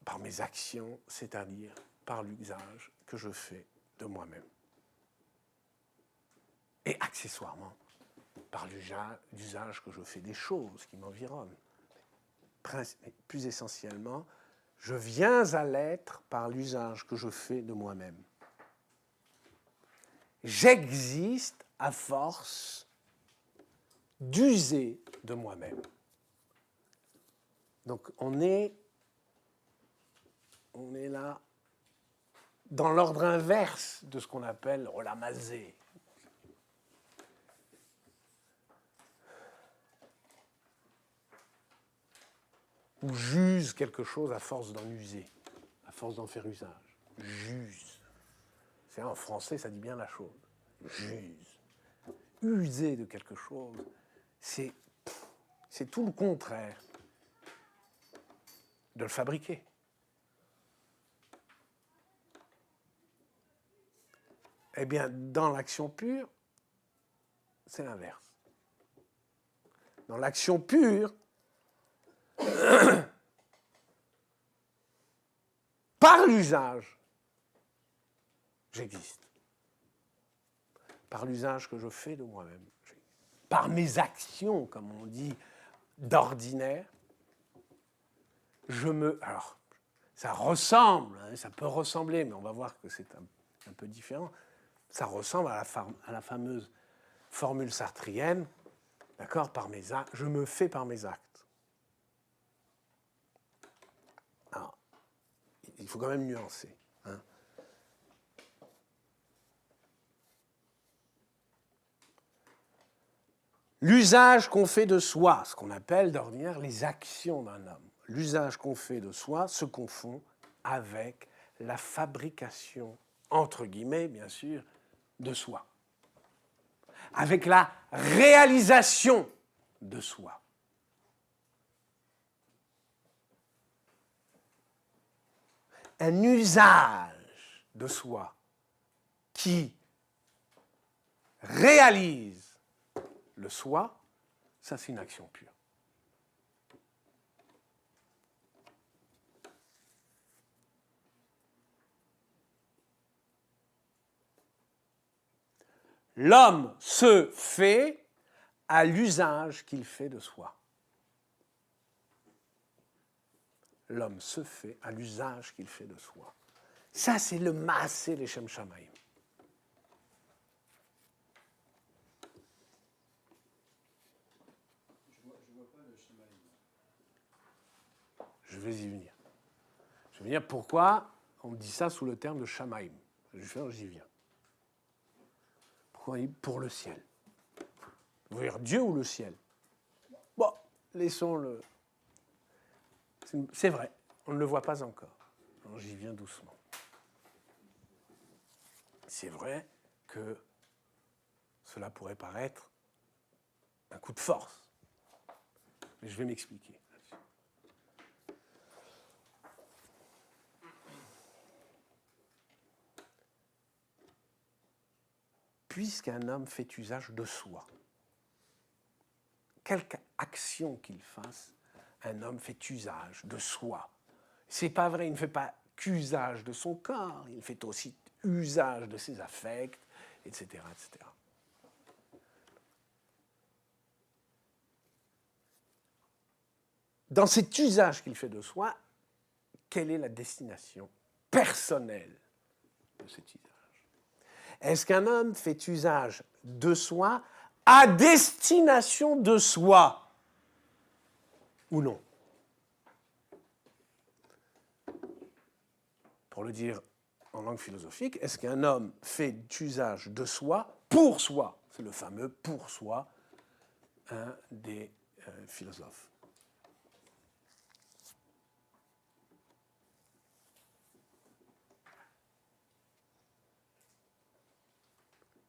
par mes actions, c'est-à-dire par l'usage que je fais de moi-même. Et accessoirement, par l'usage que je fais des choses qui m'environnent. Plus essentiellement, je viens à l'être par l'usage que je fais de moi-même. J'existe à force d'user de moi-même. Donc on est là dans l'ordre inverse de ce qu'on appelle olamazé. Ou j'use quelque chose à force d'en user, à force d'en faire usage. J'use. C'est en français, ça dit bien la chose. J'use. User de quelque chose, c'est tout le contraire de le fabriquer. Eh bien, dans l'action pure, c'est l'inverse. Dans l'action pure, par l'usage, j'existe. Par l'usage que je fais de moi-même. Par mes actions, comme on dit, d'ordinaire, alors, ça ressemble, hein, ça peut ressembler, mais on va voir que c'est un peu différent. Ça ressemble à la fameuse formule sartrienne, d'accord, par mes actes, je me fais par mes actes. Alors, il faut quand même nuancer. Hein. L'usage qu'on fait de soi, ce qu'on appelle d'ordinaire les actions d'un homme, l'usage qu'on fait de soi se confond avec la fabrication, entre guillemets, bien sûr, de soi. Avec la réalisation de soi. Un usage de soi qui réalise le soi, ça c'est une action pure. L'homme se fait à l'usage qu'il fait de soi. L'homme se fait à l'usage qu'il fait de soi. Ça, c'est le Maaseh Leshem Shamayim. Je vais y venir. Je vais venir pourquoi on dit ça sous le terme de Shamaim. J'y viens. Pourquoi on dit pour le ciel? Vous voulez dire Dieu ou le ciel? Bon, laissons-le. C'est vrai, on ne le voit pas encore. Alors, j'y viens doucement. C'est vrai que cela pourrait paraître un coup de force. Mais je vais m'expliquer. Puisqu'un homme fait usage de soi, quelque action qu'il fasse, un homme fait usage de soi. C'est pas vrai, il ne fait pas qu'usage de son corps, il fait aussi usage de ses affects, etc., etc. Dans cet usage qu'il fait de soi, quelle est la destination personnelle de cet usage? Est-ce qu'un homme fait usage de soi à destination de soi ou non? Pour le dire en langue philosophique, est-ce qu'un homme fait usage de soi pour soi? C'est le fameux pour soi des philosophes.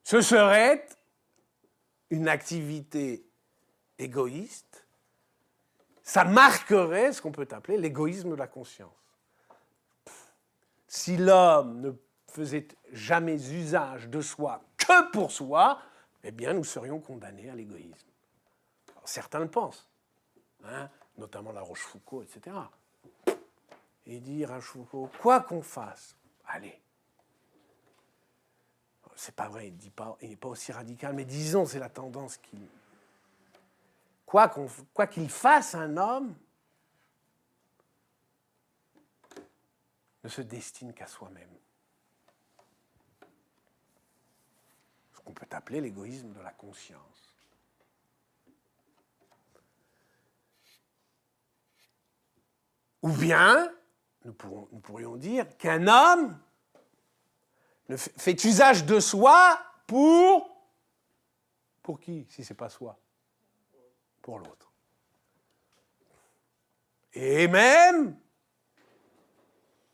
Ce serait une activité égoïste, ça marquerait ce qu'on peut appeler l'égoïsme de la conscience. Si l'homme ne faisait jamais usage de soi que pour soi, eh bien nous serions condamnés à l'égoïsme. Alors, certains le pensent, notamment la Rochefoucauld, etc. Et dire à Rochefoucauld, quoi qu'on fasse, allez, c'est pas vrai, il n'est pas aussi radical, mais disons, c'est la tendance qu'il... Quoi qu'il fasse, un homme ne se destine qu'à soi-même. Ce qu'on peut appeler l'égoïsme de la conscience. Ou bien, nous pourrions dire qu'un homme fait usage de soi pour qui, si ce n'est pas soi? Pour l'autre. Et même,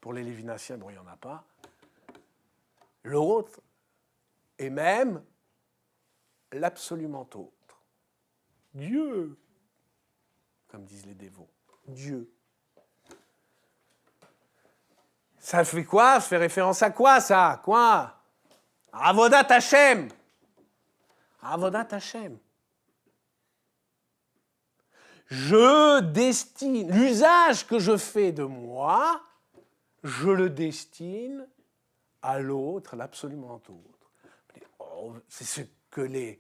pour les Lévinassiens, bon, il n'y en a pas, l'autre, et même l'absolument autre. Dieu, comme disent les dévots. Dieu. Ça fait quoi? Ça fait référence à quoi, ça? Quoi? Avodat Hashem. Avodat Hashem. Je destine, l'usage que je fais de moi, je le destine à l'autre, l'absolument autre. C'est ce que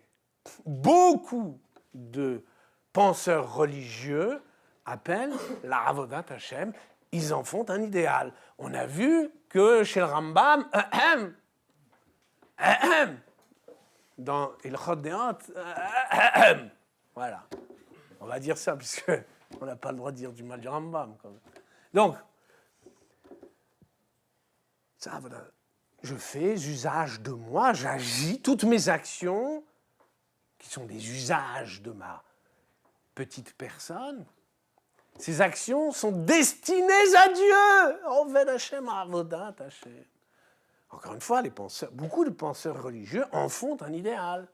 beaucoup de penseurs religieux appellent la Avodat Hashem. Ils en font un idéal. On a vu que chez le Rambam, dans Ilchot Deot, voilà. On va dire ça, puisqu'on n'a pas le droit de dire du mal du Rambam. Quand même. Donc, ça, voilà. Je fais usage de moi, j'agis, toutes mes actions, qui sont des usages de ma petite personne, ces actions sont destinées à Dieu. Oved Hashem, Avodat Hashem. Encore une fois, beaucoup de penseurs religieux en font un idéal.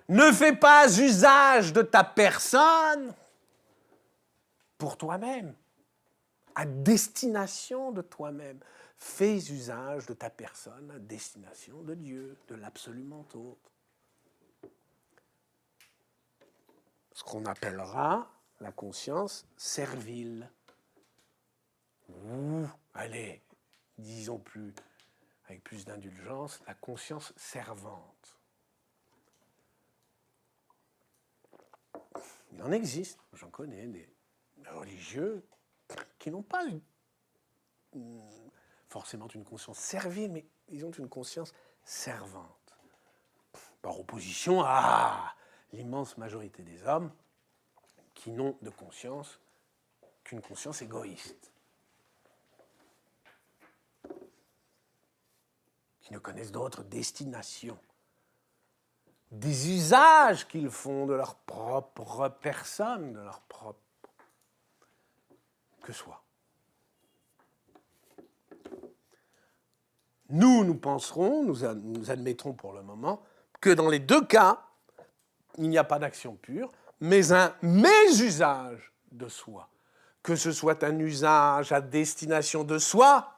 Ne fais pas usage de ta personne pour toi-même, à destination de toi-même. Fais usage de ta personne à destination de Dieu, de l'absolument autre. Ce qu'on appellera la conscience servile. Ou, allez, disons plus, avec plus d'indulgence, la conscience servante. Il en existe, j'en connais, des religieux qui n'ont pas forcément une conscience servile, mais ils ont une conscience servante. Par opposition à l'immense majorité des hommes qui n'ont de conscience qu'une conscience égoïste, qui ne connaissent d'autres destinations, des usages qu'ils font de leur propre personne, de leur propre que soi. Nous penserons, nous admettrons pour le moment, que dans les deux cas, il n'y a pas d'action pure, mais un mésusage de soi. Que ce soit un usage à destination de soi,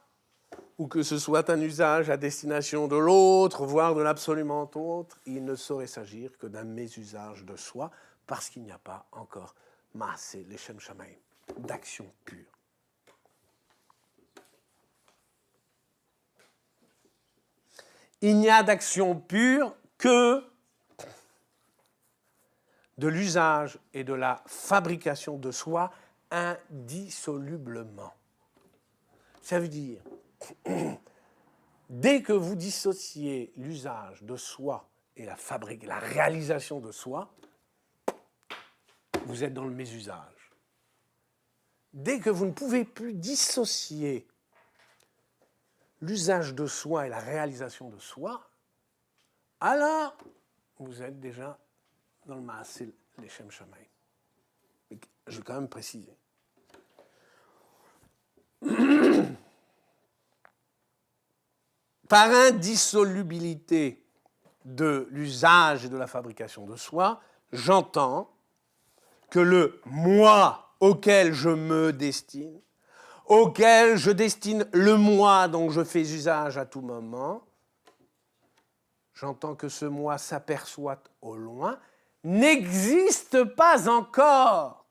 ou que ce soit un usage à destination de l'autre, voire de l'absolument autre, il ne saurait s'agir que d'un mésusage de soi, parce qu'il n'y a pas encore maasé leshem shamayim, d'action pure. Il n'y a d'action pure que de l'usage et de la fabrication de soi indissolublement. Ça veut dire, dès que vous dissociez l'usage de soi et la réalisation de soi, vous êtes dans le mésusage. Dès que vous ne pouvez plus dissocier l'usage de soi et la réalisation de soi, alors vous êtes déjà dans le Maaseh Leshem Shamayim. Je vais quand même préciser. Par indissolubilité de l'usage et de la fabrication de soi, j'entends que le moi auquel je me destine, auquel je destine le moi dont je fais usage à tout moment, j'entends que ce moi s'aperçoit au loin, n'existe pas encore,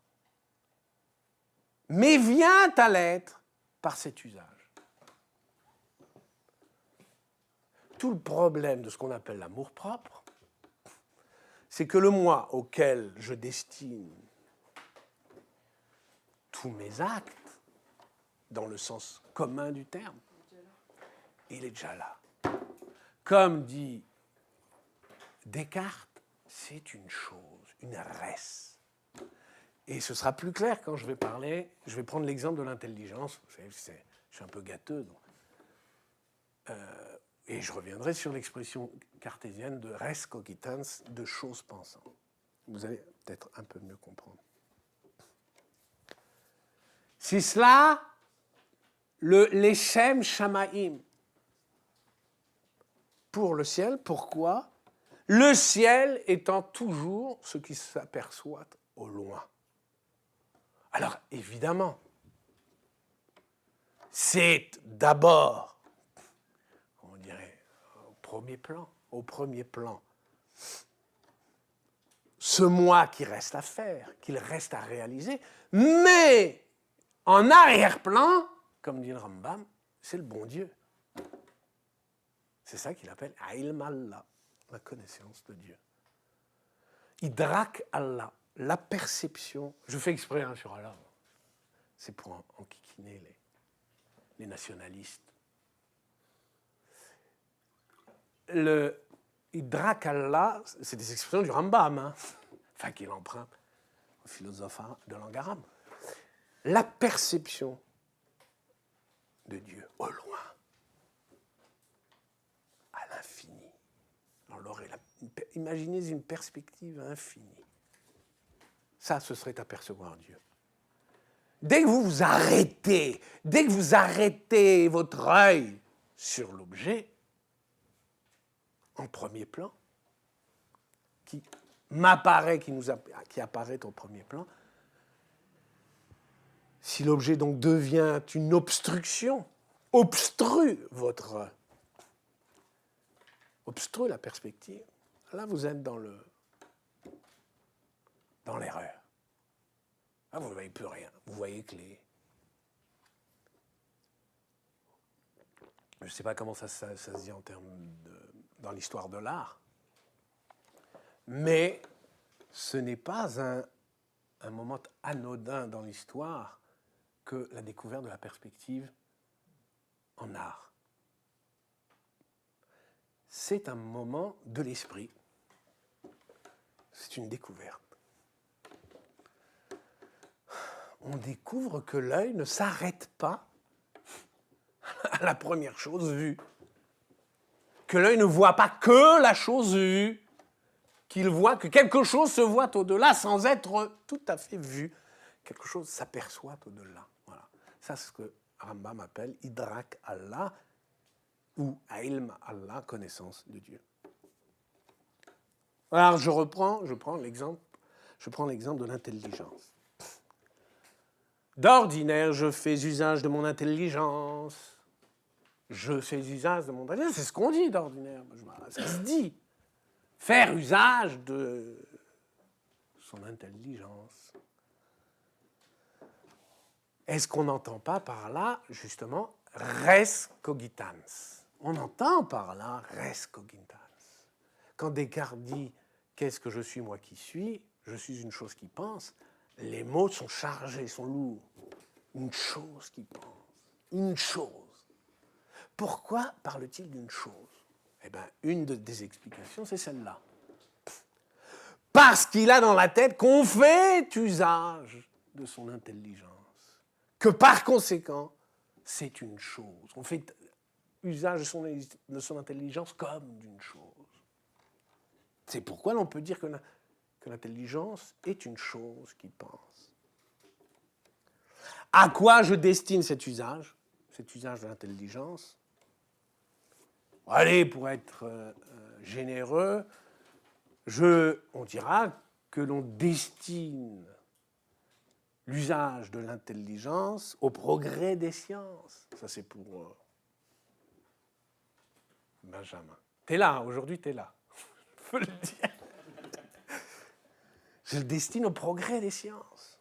mais vient à l'être par cet usage. Tout le problème de ce qu'on appelle l'amour-propre, c'est que le moi auquel je destine tous mes actes, dans le sens commun du terme, il est déjà là. Comme dit Descartes, c'est une chose, une res. Et ce sera plus clair quand je vais parler, je vais prendre l'exemple de l'intelligence, vous savez, je suis un peu gâteux, donc, et je reviendrai sur l'expression cartésienne de res cogitans, de choses pensantes. Vous allez peut-être un peu mieux comprendre. C'est cela, le leshem shamayim. Pour le ciel, pourquoi ? Le ciel étant toujours ce qui s'aperçoit au loin. Alors, évidemment, c'est d'abord, on dirait, au premier plan, ce moi qui reste à faire, qu'il reste à réaliser, mais en arrière-plan, comme dit le Rambam, c'est le bon Dieu. C'est ça qu'il appelle Ilm Allah, la connaissance de Dieu. Idrak Allah, la perception. Je fais exprès sur Allah. C'est pour enquiquiner les nationalistes. Le Idrak Allah, c'est des expressions du Rambam, enfin qu'il emprunte au philosophe de langue arabe. La perception de Dieu au loin, à l'infini. Imaginez une perspective infinie. Ça, ce serait apercevoir Dieu. Dès que vous vous arrêtez, votre œil sur l'objet, en premier plan, qui apparaît au premier plan, si l'objet donc devient une obstruction, obstrue la perspective, là vous êtes dans l'erreur. Là vous ne voyez plus rien, vous voyez que je ne sais pas comment ça se dit en termes dans l'histoire de l'art, mais ce n'est pas un moment anodin dans l'histoire que la découverte de la perspective en art. C'est un moment de l'esprit. C'est une découverte. On découvre que l'œil ne s'arrête pas à la première chose vue. Que l'œil ne voit pas que la chose vue, qu'il voit que quelque chose se voit au-delà sans être tout à fait vu. Quelque chose s'aperçoit au-delà. Voilà. Ça, c'est ce que Rambam appelle Idrak Allah ou Ilm Allah, connaissance de Dieu. Alors, je prends l'exemple de l'intelligence. D'ordinaire, je fais usage de mon intelligence. Je fais usage de mon intelligence. C'est ce qu'on dit d'ordinaire. Ça se dit. Faire usage de son intelligence. Est-ce qu'on n'entend pas par là, justement, res cogitans? On entend par là res cogitans. Quand Descartes dit « Qu'est-ce que je suis, moi qui suis ?» Je suis une chose qui pense. Les mots sont chargés, sont lourds. Une chose qui pense. Une chose. Pourquoi parle-t-il d'une chose? Eh bien, une des explications, c'est celle-là. Parce qu'il a dans la tête qu'on fait usage de son intelligence. Que par conséquent, c'est une chose. On fait usage de son intelligence comme d'une chose. C'est pourquoi l'on peut dire que l'intelligence est une chose qui pense. À quoi je destine cet usage de l'intelligence? Allez, pour être généreux, on dira que l'on destine l'usage de l'intelligence au progrès des sciences. Ça, c'est pour Benjamin. T'es là, aujourd'hui, t'es là. Je peux le dire. Je le destine au progrès des sciences.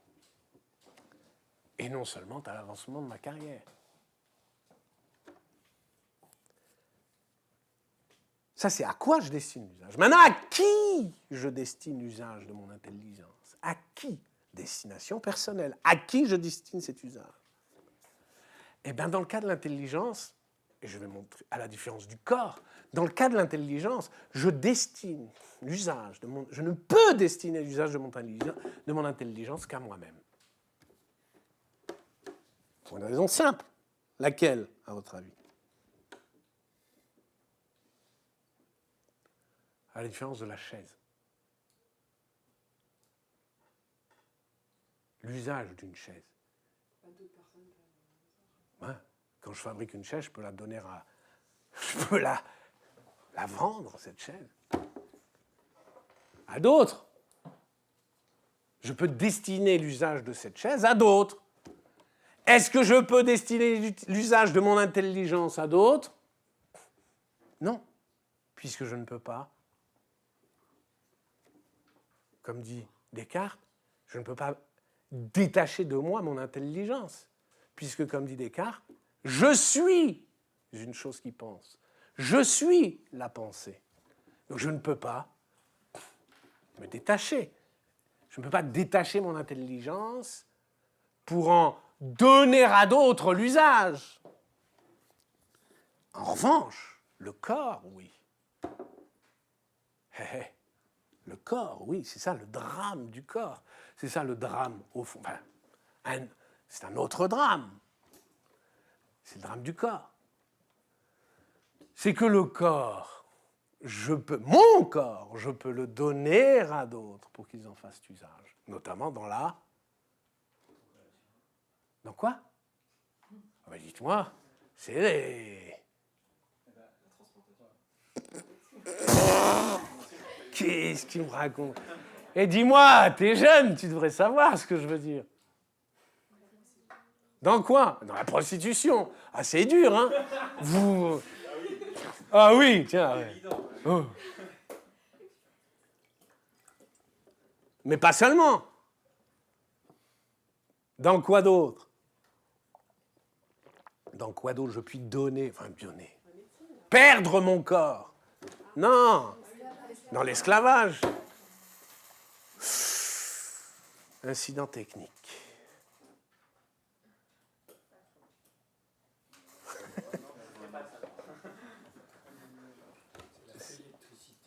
Et non seulement à l'avancement de ma carrière. Ça, c'est à quoi je destine l'usage. Maintenant, à qui je destine l'usage de mon intelligence? À qui? Destination personnelle. À qui je destine cet usage? Eh bien, dans le cas de l'intelligence, et je vais montrer à la différence du corps, dans le cas de l'intelligence, je destine l'usage de je ne peux destiner l'usage de mon intelligence qu'à moi-même. Pour une raison simple. Laquelle, à votre avis? À la différence de la chaise. L'usage d'une chaise. Ouais. Quand je fabrique une chaise, je peux la donner à... Je peux la vendre, cette chaise. À d'autres. Je peux destiner l'usage de cette chaise à d'autres. Est-ce que je peux destiner l'usage de mon intelligence à d'autres? Non, puisque je ne peux pas. Comme dit Descartes, je ne peux pas détacher de moi mon intelligence, puisque, comme dit Descartes, je suis une chose qui pense. Je suis la pensée. Donc je ne peux pas me détacher. Je ne peux pas détacher mon intelligence pour en donner à d'autres l'usage. En revanche, le corps, oui. Le corps, oui, c'est ça le drame du corps. C'est ça le drame, au fond. Enfin, c'est un autre drame. C'est le drame du corps. C'est que le corps, mon corps, je peux le donner à d'autres pour qu'ils en fassent usage. Notamment dans la... Dans quoi? Ah ben dites-moi, c'est les... Qu'est-ce qu'il me raconte? Et dis-moi, t'es jeune, tu devrais savoir ce que je veux dire. Dans quoi? Dans la prostitution. Ah, c'est dur, hein? Vous... Ah oui, tiens. Ouais. Oh. Mais pas seulement. Dans quoi d'autre? Dans quoi d'autre je puis donner, enfin donner, perdre mon corps? Non, dans l'esclavage. Incident technique.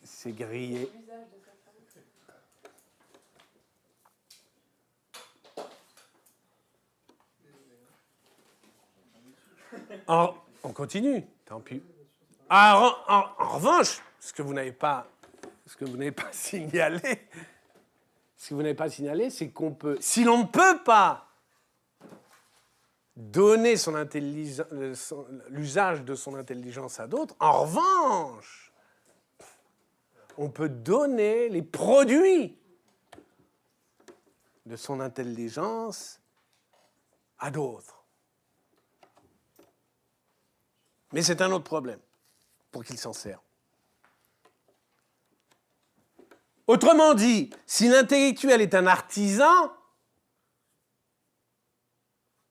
C'est grillé. On continue, tant pis. En revanche, ce que vous n'avez pas signalé, c'est qu'on peut, si l'on ne peut pas donner l'usage de son intelligence à d'autres, en revanche, on peut donner les produits de son intelligence à d'autres. Mais c'est un autre problème pour qu'il s'en serve. Autrement dit, si l'intellectuel est un artisan,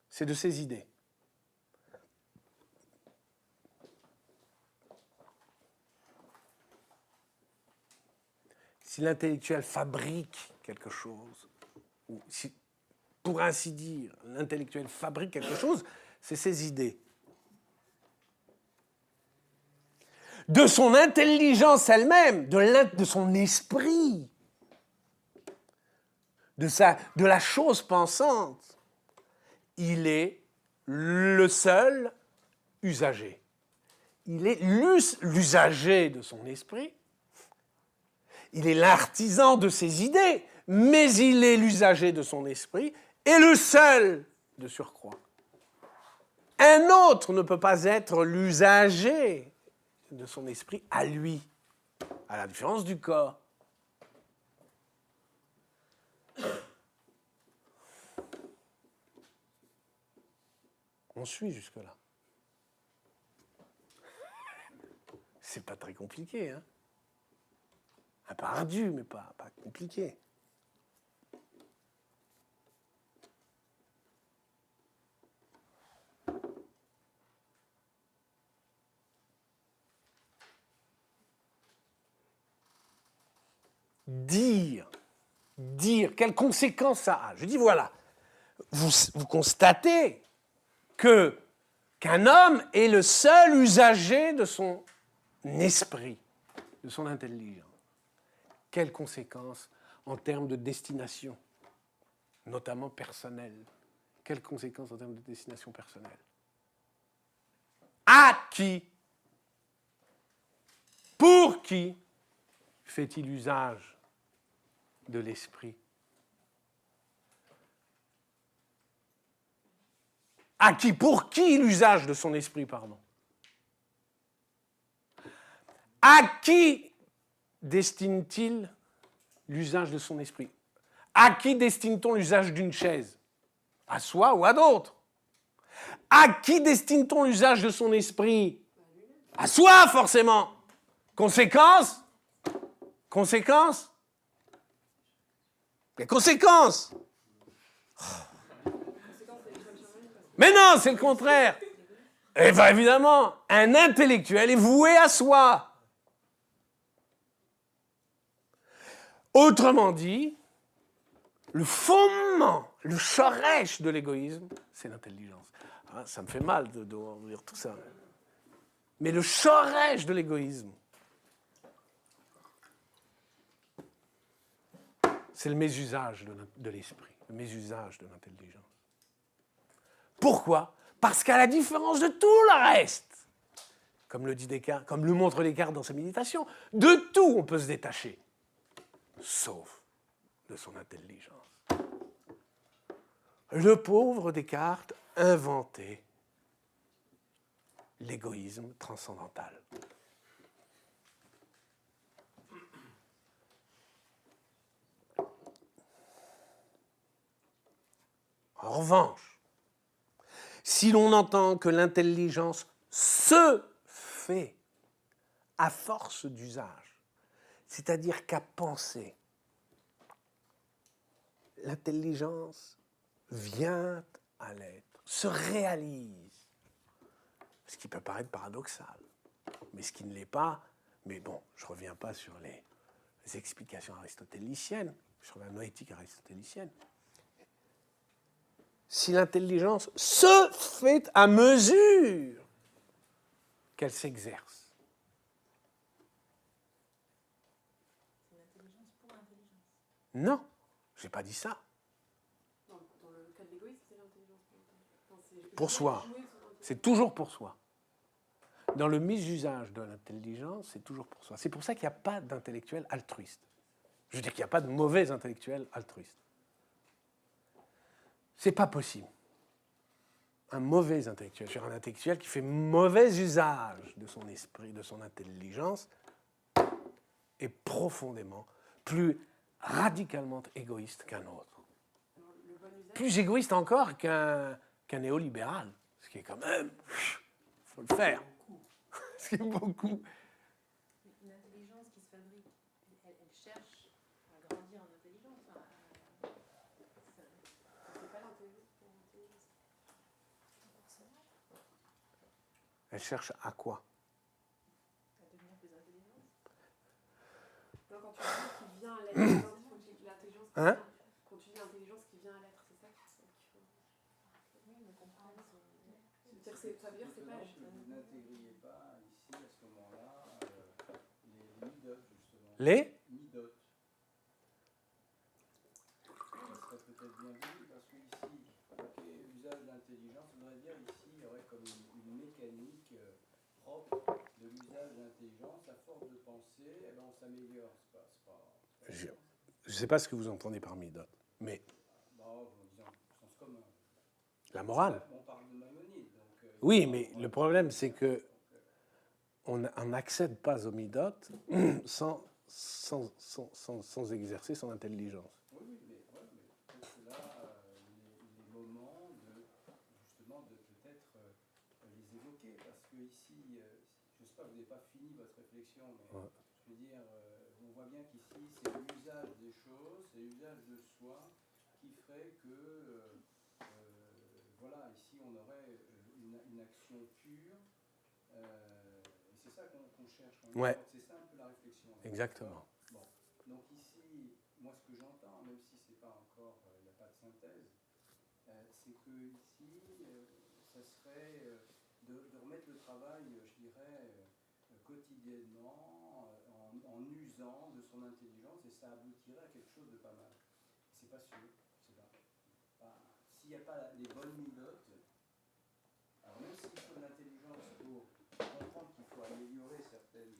c'est de ses idées. Si l'intellectuel fabrique quelque chose, ou si, pour ainsi dire, l'intellectuel fabrique quelque chose, c'est ses idées. De son intelligence elle-même, de son esprit, de la chose pensante, il est le seul usager. Il est l'usager de son esprit, il est l'artisan de ses idées, mais il est l'usager de son esprit et le seul de surcroît. Un autre ne peut pas être l'usager de son esprit à lui, à la différence du corps. On suit jusque-là. C'est pas très compliqué, hein? Un peu ardu, mais pas compliqué. Dire, quelles conséquences ça a? Je dis voilà, vous constatez qu'un homme est le seul usager de son esprit, de son intelligence. Quelles conséquences en termes de destination, notamment personnelle? Quelles conséquences en termes de destination personnelle? À qui? Pour qui fait-il usage de l'esprit? À qui? Pour qui l'usage de son esprit, pardon? À qui destine-t-il l'usage de son esprit? À qui destine-t-on l'usage d'une chaise? À soi ou à d'autres? À qui destine-t-on l'usage de son esprit? À soi, forcément. Conséquence? Les conséquences. Mais non, c'est le contraire. Eh bien, évidemment, un intellectuel est voué à soi. Autrement dit, le fondement, le shoresh de l'égoïsme, c'est l'intelligence. Ah, ça me fait mal de dire tout ça. Mais le shoresh de l'égoïsme, c'est le mésusage de l'esprit, le mésusage de l'intelligence. Pourquoi? Parce qu'à la différence de tout le reste, comme le dit Descartes, comme le montre Descartes dans sa méditation, de tout on peut se détacher, sauf de son intelligence. Le pauvre Descartes inventait l'égoïsme transcendantal. En revanche, si l'on entend que l'intelligence se fait à force d'usage, c'est-à-dire qu'à penser, l'intelligence vient à l'être, se réalise Ce qui peut paraître paradoxal, mais ce qui ne l'est pas. Mais bon, je ne reviens pas sur les explications aristotéliciennes, sur la noétique aristotélicienne. Si l'intelligence se fait à mesure qu'elle s'exerce. C'est l'intelligence pour l'intelligence. Non, je n'ai pas dit ça. Dans le cas de l'égoïsme, c'est l'intelligence pour l'intelligence. Enfin, c'est Pour soi. jouer sur l'intelligence. C'est toujours pour soi. Dans le misusage de l'intelligence, c'est toujours pour soi. C'est pour ça qu'il n'y a pas d'intellectuel altruiste. Je veux dire qu'il n'y a pas de mauvais intellectuel altruiste. C'est pas possible. Un mauvais intellectuel, c'est-à-dire un intellectuel qui fait mauvais usage de son esprit, de son intelligence, est profondément, plus radicalement égoïste qu'un autre. Alors, le bon usage, Plus égoïste encore qu'un néolibéral, ce qui est quand même, faut le faire. C'est beaucoup. Une intelligence qui se fabrique, elle cherche à grandir en intelligence. c'est pas l'intelligence pour l'intelligence. Elle cherche à quoi? À devenir plus intelligente. Non, quand tu dis qu'il vient à l'être, quand tu dis l'intelligence qui Hein? vient, quand tu dis l'intelligence qui vient à l'être, c'est ça qu'il faut. Oui, mais comprendre son. Ça veut dire que c'est pas. Vous n'intégriez pas ici, à ce moment-là, les midotes, justement. Les Midotes. Ça serait peut-être bien vu, parce que ici, ok, usage d'intelligence, ça voudrait dire ici, il y aurait comme une mécanique propre de l'usage d'intelligence. À force de penser, eh ben, on s'améliore. C'est pas Je ne sais pas ce que vous entendez par midot, mais bon, disons, sens commun. la morale. On parle de Maïmonide. Donc, Oui, mais le problème, c'est que on n'accède pas au midot sans exercer son intelligence. oui, mais peut-être là, les moments de, justement, de peut-être les évoquer, parce que ici, je ne sais pas, vous n'avez pas fini votre réflexion, mais Ouais. je veux dire, on voit bien qu'ici, c'est l'usage des choses, c'est l'usage de soi qui ferait que, voilà, ici, on aurait une action pure, et c'est ça qu'on cherche. Ouais. C'est ça un peu la réflexion. Exactement. Bon. Donc ici, moi ce que j'entends, même si c'est pas encore, il n'y a pas de synthèse, c'est que ici, ça serait de remettre le travail, je dirais, quotidiennement, en usant de son intelligence, et ça aboutirait à quelque chose de pas mal. C'est pas sûr, c'est pas. S'il n'y a pas les bonnes midotes, alors même s'il faut de l'intelligence pour comprendre qu'il faut améliorer certaines,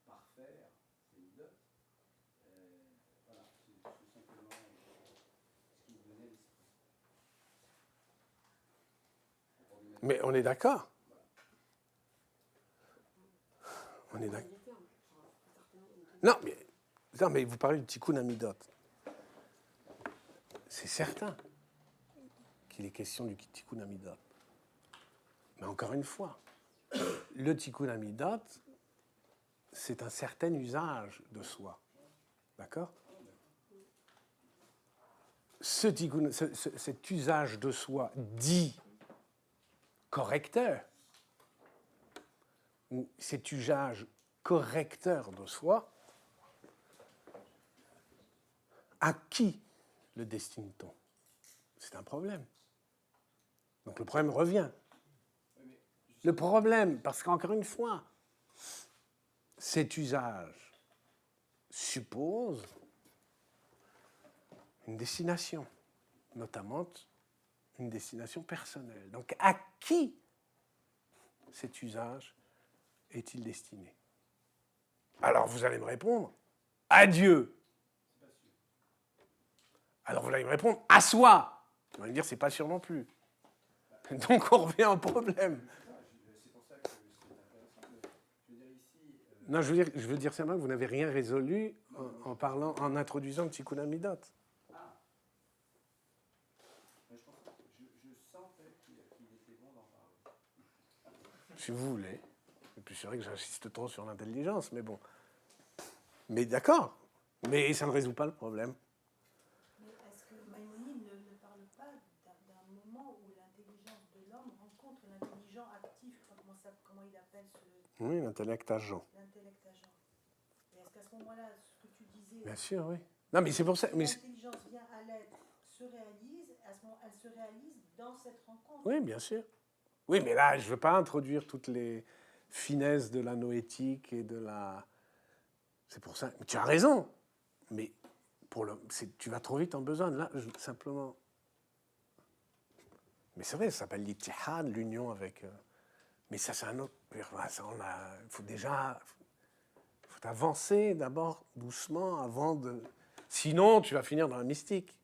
parfaire ces midotes, voilà, c'est simplement ce qui me venait à l'esprit. Mais on est d'accord. On est d'accord. Non, mais vous parlez du tikkun amidot. C'est certain qu'il est question du tikkun amidot. Mais encore une fois, le tikkun amidot, c'est un certain usage de soi. D'accord? Cet usage de soi dit correcteur, ou cet usage correcteur de soi, à qui le destine-t-on? C'est un problème. Donc le problème revient. Le problème, parce qu'encore une fois, cet usage suppose une destination, notamment une destination personnelle. Donc à qui cet usage est-il destiné? Alors vous allez me répondre, à Dieu. Alors vous allez me répondre, à soi. Vous allez me dire, c'est pas sûr non plus. Donc on revient au problème. C'est pour ça que c'est intéressant. Je veux dire ici. Non, je veux dire simplement que vous n'avez rien résolu en introduisant le tikkun amidot. Je sentais qu'il était bon d'en parler. Si vous voulez. Et puis c'est vrai que j'insiste trop sur l'intelligence, mais bon. Mais d'accord. Mais ça ne résout pas le problème. Mais est-ce que Maïmonide ne parle pas d'un moment où l'intelligence de l'homme rencontre l'intelligence active, comment comment il appelle Oui, l'intellect agent. l'intellect agent. Et est-ce qu'à ce moment-là, ce que tu disais, Bien sûr, oui. Non, mais c'est pour ça. Mais l'intelligence vient à l'être, se réalise, à ce moment, elle se réalise dans cette rencontre. oui, bien sûr. Oui, mais là, je ne veux pas introduire toutes les finesses de la noétique et de la... C'est pour ça. Mais tu as raison. Mais tu vas trop vite en besogne. Là, simplement... Mais c'est vrai, ça s'appelle l'Ittihad, l'union avec... Mais ça, c'est un autre... Il faut déjà... Il faut avancer d'abord doucement avant de... Sinon, tu vas finir dans la mystique.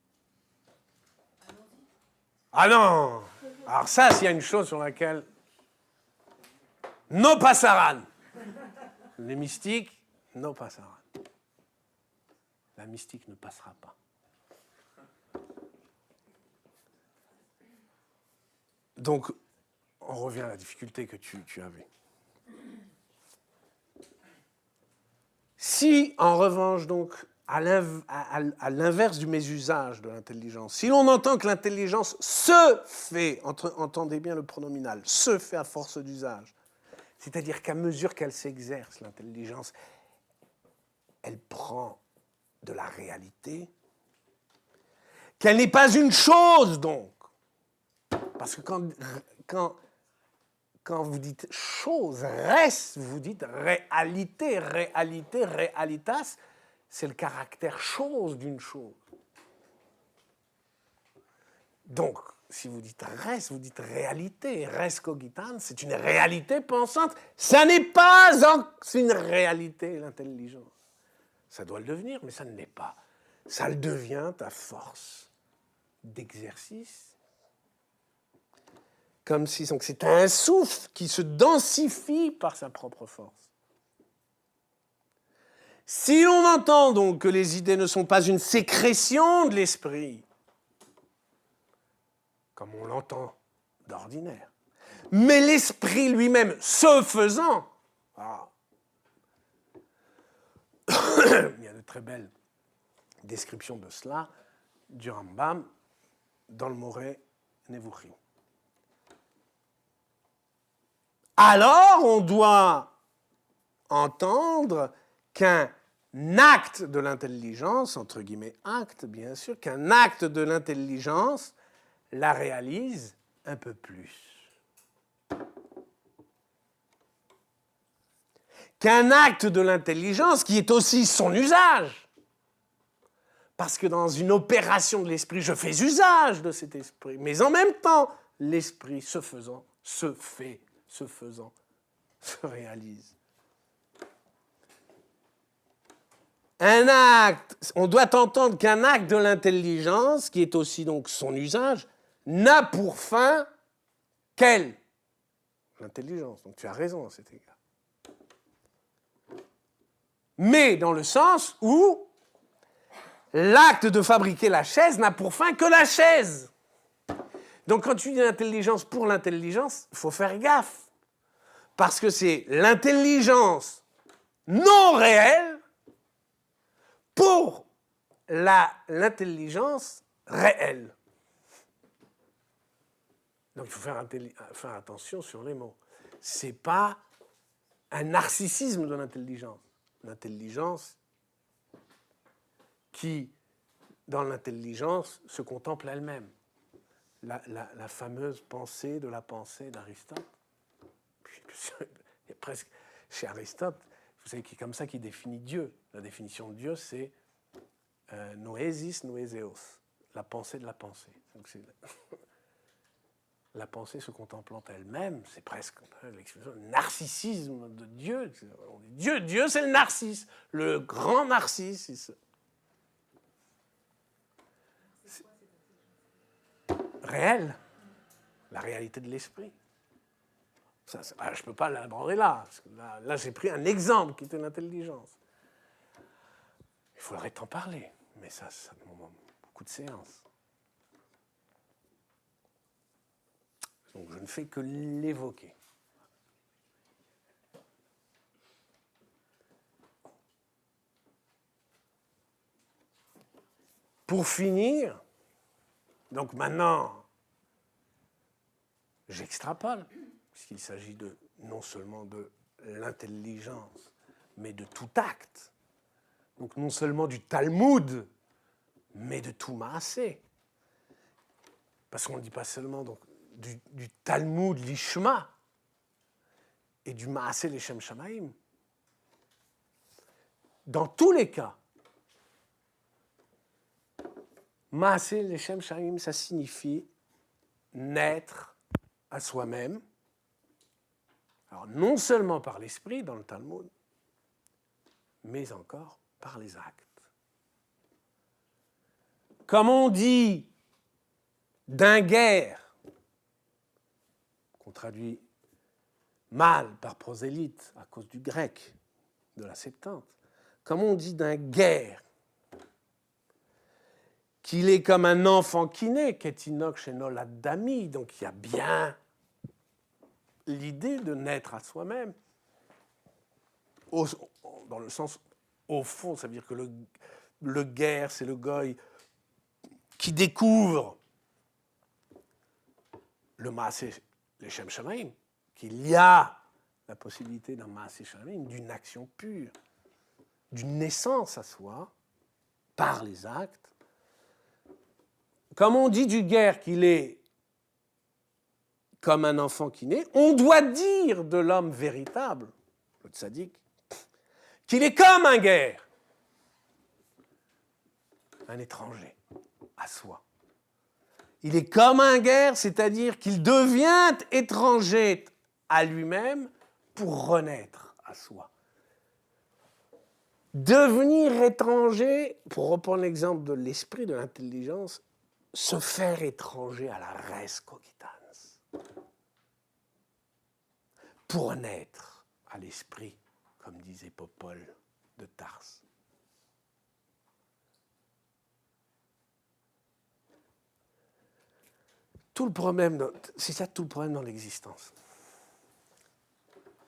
Ah non! Alors ça, s'il y a une chose sur laquelle... No passaran! Les mystiques, no passaran. La mystique ne passera pas. Donc, on revient à la difficulté que tu avais. Si, en revanche, donc, à l'inverse du mésusage de l'intelligence, si l'on entend que l'intelligence se fait, entendez bien le pronominal, se fait à force d'usage, c'est-à-dire qu'à mesure qu'elle s'exerce, l'intelligence, elle prend de la réalité, qu'elle n'est pas une chose, donc. Parce que quand vous dites chose, res, vous dites réalité, réalité, realitas, c'est le caractère chose d'une chose. Donc, si vous dites res, vous dites réalité. Res cogitans, c'est une réalité pensante. Ça n'est pas une réalité, l'intelligence. Ça doit le devenir, mais ça ne l'est pas. Ça le devient à force d'exercice. Comme si donc, c'est un souffle qui se densifie par sa propre force. Si l'on entend donc que les idées ne sont pas une sécrétion de l'esprit, comme on l'entend d'ordinaire, mais l'esprit lui-même se faisant, il y a de très belles descriptions de cela du Rambam dans le Moreh Nevuchim. Alors on doit entendre qu'un acte de l'intelligence, entre guillemets acte bien sûr, qu'un acte de l'intelligence la réalise un peu plus. Qu'un acte de l'intelligence qui est aussi son usage. Parce que dans une opération de l'esprit, je fais usage de cet esprit, mais en même temps, l'esprit se faisant, se fait, se faisant, se réalise. Un acte, on doit entendre qu'un acte de l'intelligence, qui est aussi donc son usage, n'a pour fin qu'elle, l'intelligence. Donc tu as raison à cet égard. Mais dans le sens où l'acte de fabriquer la chaise n'a pour fin que la chaise. Donc quand tu dis l'intelligence pour l'intelligence, il faut faire gaffe. Parce que c'est l'intelligence non réelle pour l'intelligence réelle. Donc il faut faire attention sur les mots. Ce n'est pas un narcissisme de l'intelligence. L'intelligence qui, dans l'intelligence, se contemple elle-même. La fameuse pensée de la pensée d'Aristote. Il y a presque, chez Aristote, vous savez, c'est comme ça qu'il définit Dieu. La définition de Dieu, c'est noesis noeseos, la pensée de la pensée. Donc c'est la pensée se contemplant elle-même, c'est presque l'expression narcissisme de Dieu. Dieu, c'est le narcisse, le grand narcisse. Réel, la réalité de l'esprit. Je ne peux pas l'aborder là. Parce que là, j'ai pris un exemple qui était l'intelligence. Il faudrait t'en parler, mais ça demande beaucoup de séances. Donc je ne fais que l'évoquer. Pour finir, donc maintenant, j'extrapole. puisqu'il s'agit non seulement de l'intelligence, mais de tout acte. Donc non seulement du Talmud, mais de tout Maasé. Parce qu'on ne dit pas seulement donc, du Talmud l'Ishma et du Maasé l'Eshem Shamaim. Dans tous les cas, Maasé l'Eshem Shamaim, ça signifie naître à soi-même. Alors non seulement par l'esprit dans le Talmud, mais encore par les actes. Comme on dit d'un guerre, qu'on traduit mal par prosélyte à cause du grec de la Septante, comme on dit d'un guerre qu'il est comme un enfant qui naît, qu'etinok shenol adami, donc il y a bien l'idée de naître à soi-même, dans le sens au fond, ça veut dire que le guerre, c'est le goy qui découvre le Maasé l'Eshem Shamaim, qu'il y a la possibilité d'un Maasé Shamaim, d'une action pure, d'une naissance à soi, par les actes. Comme on dit du guerre qu'il est comme un enfant qui naît, on doit dire de l'homme véritable, le tzaddik, qu'il est comme un guerre, un étranger à soi. Il est comme un guerre, c'est-à-dire qu'il devient étranger à lui-même pour renaître à soi. Devenir étranger, pour reprendre l'exemple de l'esprit, de l'intelligence, se faire étranger à la res cogitans. Pour naître à l'esprit, comme disait Popol de Tarse. Tout le problème, c'est ça tout le problème dans l'existence.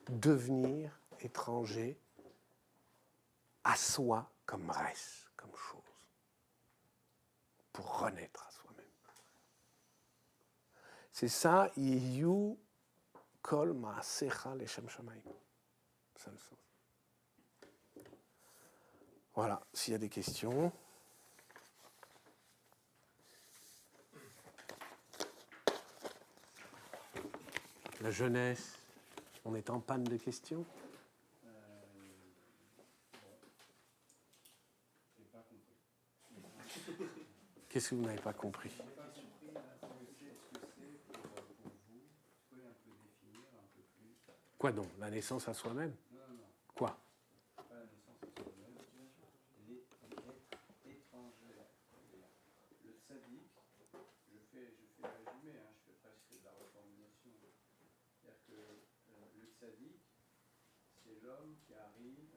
Devenir étranger à soi comme res, comme chose, pour renaître à soi-même. C'est ça, Yiyu Kol Maasecha Leshem Shamaim. Ça le sens. Voilà, s'il y a des questions. La jeunesse, on est en panne de questions. J'ai pas compris. Qu'est-ce que vous n'avez pas compris? J'ai pas compris là, ce que c'est pour vous. Vous pouvez un peu définir un peu plus. Quoi donc? La naissance à soi-même? Non. Quoi? Pas la naissance à soi-même. L'être étranger. Le tzaddik, je fais le résumé, hein, je fais presque de la reformulation. C'est-à-dire que le tzaddik, c'est l'homme qui arrive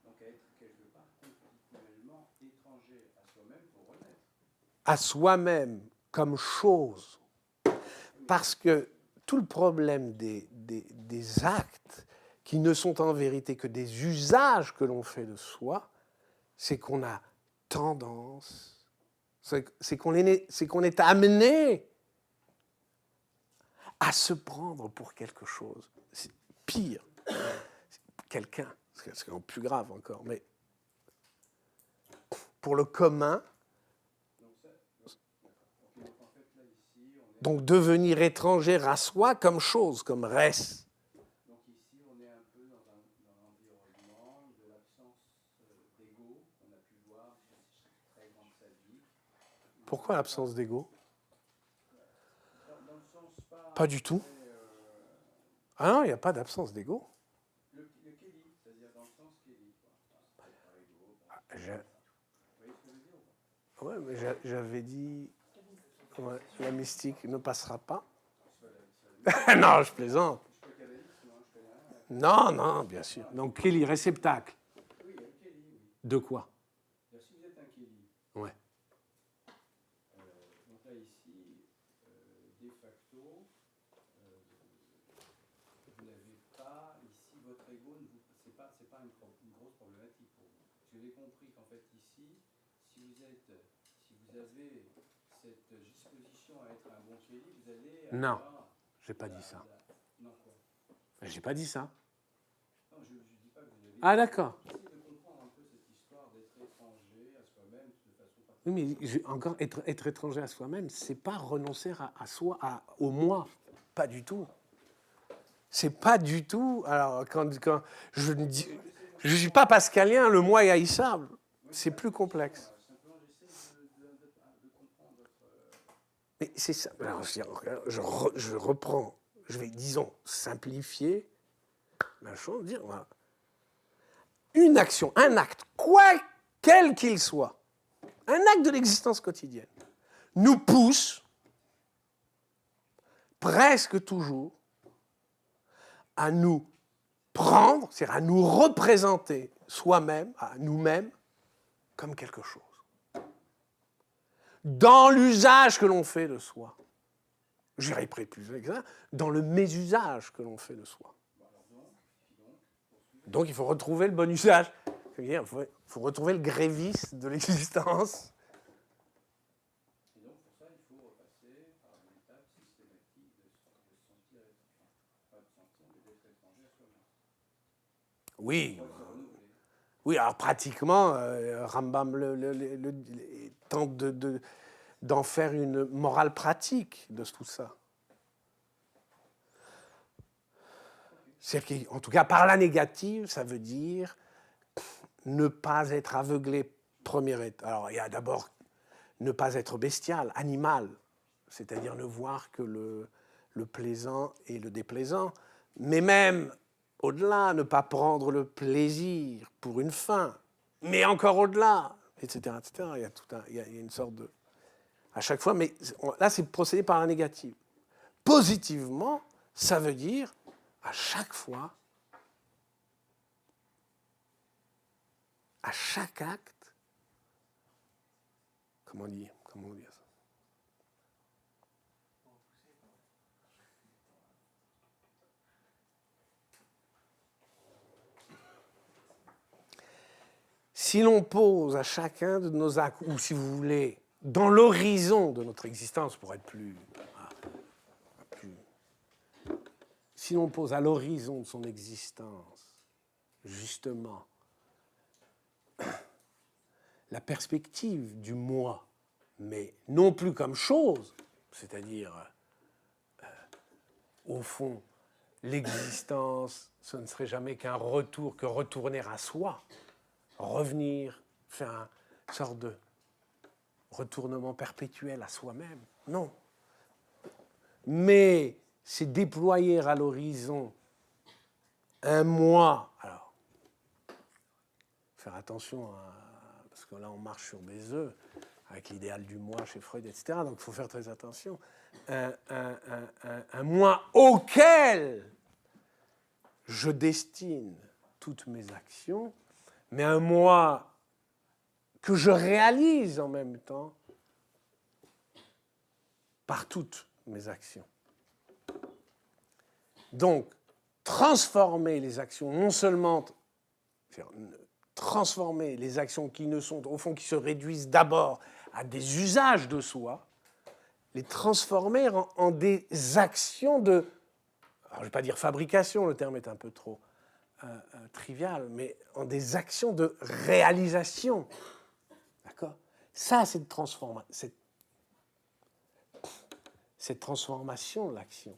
donc à être quelque part continuellement étranger à soi-même pour renaître. À soi-même comme chose. Parce que tout le problème des actes qui ne sont en vérité que des usages que l'on fait de soi, c'est qu'on a tendance, c'est qu'on est amené à se prendre pour quelque chose. C'est pire. Quelqu'un, c'est plus grave encore, mais pour le commun, donc devenir étranger à soi comme chose, comme res. Donc ici, on est un peu dans l'environnement de l'absence d'ego qu'on a pu voir chez ce très grand tzaddik. Pourquoi l'absence d'ego? Dans le sens Pas du tout. Ah non, il n'y a pas d'absence d'ego. Le kéli, c'est-à-dire dans le sens kéli. Par ego. Vous voyez ce que je veux dire ou pas? Ouais, mais j'avais dit ouais, la mystique ne passera pas. Non, je plaisante. Non, bien sûr. Donc, Kéli, réceptacle. Oui, il y a le kéli, oui. De quoi? Si vous êtes un kéli, Ouais. donc là ici, de facto, vous n'avez pas, ici, votre ego, c'est pas une grosse problématique pour vous. Parce que j'ai compris qu'en fait ici, si vous avez cette disposition à être un bon kéli, vous allez Non, avoir j'ai pas dit ça. Non, quoi. Je n'ai pas dit ça. Non, je ne dis pas que vous avez... Ah, d'accord. Essayez de comprendre un peu cette histoire d'être étranger à soi-même de façon particulière. Oui, mais encore être étranger à soi-même, c'est pas renoncer à soi, au moi. Pas du tout. C'est pas du tout. Alors, quand je ne dis. Je ne suis pas pascalien, le moi est haïssable. C'est plus complexe. Simplement, j'essaie de comprendre votre... Mais c'est ça. Alors, je reprends. Je vais, disons, simplifier la chose, dire voilà. Une action, un acte, quel qu'il soit, un acte de l'existence quotidienne, nous pousse presque toujours à nous prendre, c'est-à-dire à nous représenter soi-même, à nous-mêmes, comme quelque chose. Dans l'usage que l'on fait de soi. J'irai plus avec ça, dans le mésusage que l'on fait de soi. Donc il faut retrouver le bon usage. C'est-à-dire, il faut retrouver le grévis de l'existence. Et donc, pour ça, il faut repasser par une étape systématique de se sentir étranger. Pas de sentir, mais d'être étranger à soi-même. Oui. Il faut se renouveler. Oui, alors pratiquement, Rambam tente d'en faire une morale pratique de tout ça. C'est-à-dire qu'en tout cas, par la négative, ça veut dire ne pas être aveuglé, première étape. Alors, il y a d'abord ne pas être bestial, animal, c'est-à-dire ne voir que le plaisant et le déplaisant, mais même au-delà, ne pas prendre le plaisir pour une fin, mais encore au-delà, etc., etc. Il y a une sorte de... À chaque fois, mais là, c'est procédé par la négative. Positivement, ça veut dire, à chaque fois, à chaque acte, comment dire ça? Si l'on pose à chacun de nos actes, ou si vous voulez, dans l'horizon de notre existence, pour être plus... Si l'on pose à l'horizon de son existence, justement, la perspective du moi, mais non plus comme chose, c'est-à-dire, au fond, l'existence, ce ne serait jamais qu'un retour, que retourner à soi, revenir, faire une sorte de retournement perpétuel à soi-même. Non. Mais c'est déployer à l'horizon un moi. Alors, faire attention, parce que là on marche sur des œufs, avec l'idéal du moi chez Freud, etc. Donc il faut faire très attention. Un moi auquel je destine toutes mes actions, mais un moi que je réalise en même temps par toutes mes actions. Donc, transformer les actions, non seulement transformer les actions qui ne sont, au fond, qui se réduisent d'abord à des usages de soi, les transformer en des actions de, alors je ne vais pas dire fabrication, le terme est un peu trop trivial, mais en des actions de réalisation. D'accord ? Ça, c'est de transformer, cette transformation de l'action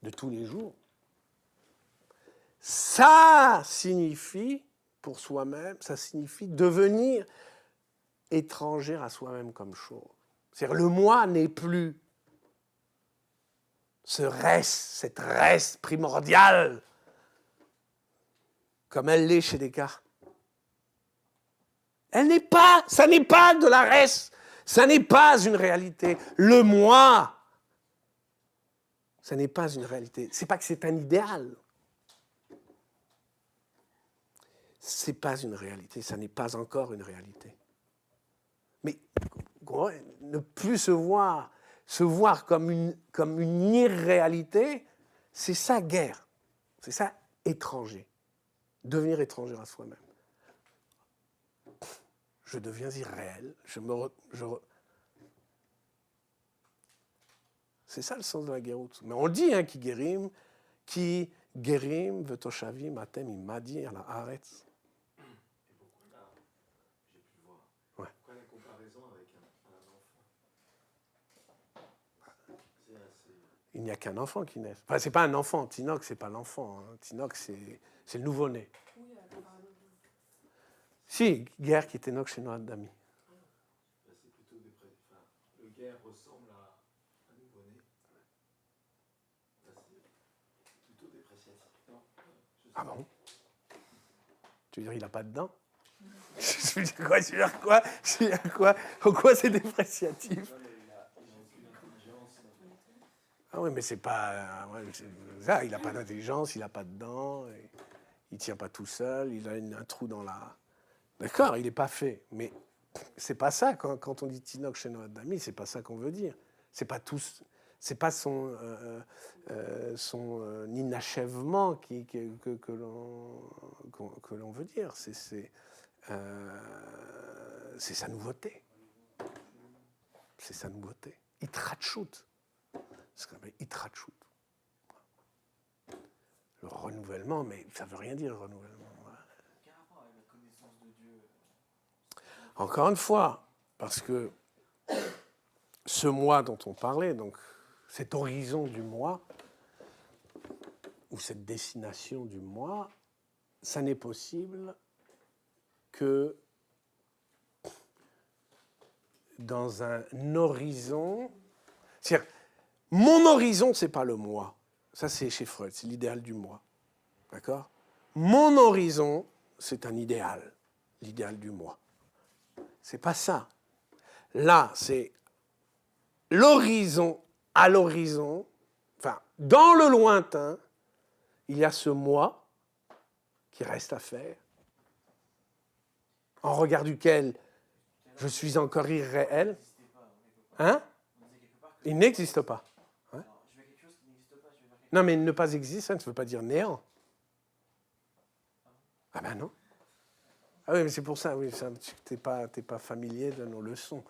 de tous les jours, ça signifie, pour soi-même, ça signifie devenir étranger à soi-même comme chose. C'est-à-dire le moi n'est plus cette reste primordiale, comme elle l'est chez Descartes. Ça n'est pas de la reste, ça n'est pas une réalité. Le moi, ça n'est pas une réalité. C'est pas que c'est un idéal. C'est pas une réalité, ça n'est pas encore une réalité. Mais ne plus se voir comme une irréalité, c'est ça guerre, c'est ça étranger, devenir étranger à soi-même. Je deviens irréel, C'est ça le sens de la Gérout. Mais on le dit, hein, qui guérim, vetoshavim, atem, imadi, ala haaretz. Et pourquoi là, j'ai pu voir. Ouais. Pourquoi la comparaison avec un enfant? C'est assez... Il n'y a qu'un enfant qui naît. Enfin, c'est pas un enfant. Tinoch, c'est pas l'enfant. Hein. Tinoch, c'est le nouveau-né. Oui, comparaison. Si, guerre qui était Noch chez Noah Dami. Là, c'est plutôt enfin, le guerre ressemble à un nouveau-né. Là, c'est plutôt dépréciatif. Non, je sais Ah pas. bon? Tu veux dire, il n'a pas de dents? Je veux dire quoi? Tu veux dire quoi? Je veux dire quoi? En quoi c'est dépréciatif? Non, mais il a aucune intelligence. Ah oui, mais c'est pas... ouais, ça, il n'a pas d'intelligence, il n'a pas de dents, il ne tient pas tout seul, il a un trou dans la... D'accord, il n'est pas fait, mais c'est pas ça. Quand on dit Tinoch chez Noah Dami, c'est pas ça qu'on veut dire. C'est pas tous... C'est pas son inachèvement que l'on veut dire. C'est sa nouveauté. C'est sa nouveauté. Itratchut. C'est ce qu'on appelle Itratchut. Le renouvellement, mais ça ne veut rien dire, le renouvellement. Quel rapport avec la connaissance de Dieu? Encore une fois, parce que ce moi dont on parlait, donc cet horizon du moi, ou cette destination du moi, ça n'est possible que dans un horizon. C'est-à-dire, mon horizon, ce n'est pas le moi. Ça, c'est chez Freud, c'est l'idéal du moi. D'accord? Mon horizon, c'est un idéal, l'idéal du moi. C'est pas ça. Là, c'est l'horizon à l'horizon, enfin, dans le lointain, il y a ce moi qui reste à faire, en regard duquel je suis encore irréel. Hein? Il n'existe pas. Hein? Non, mais ne pas exister, ça ne veut pas dire néant. Ah ben non. Ah oui, mais c'est pour ça, oui, tu n'es pas familier de nos leçons.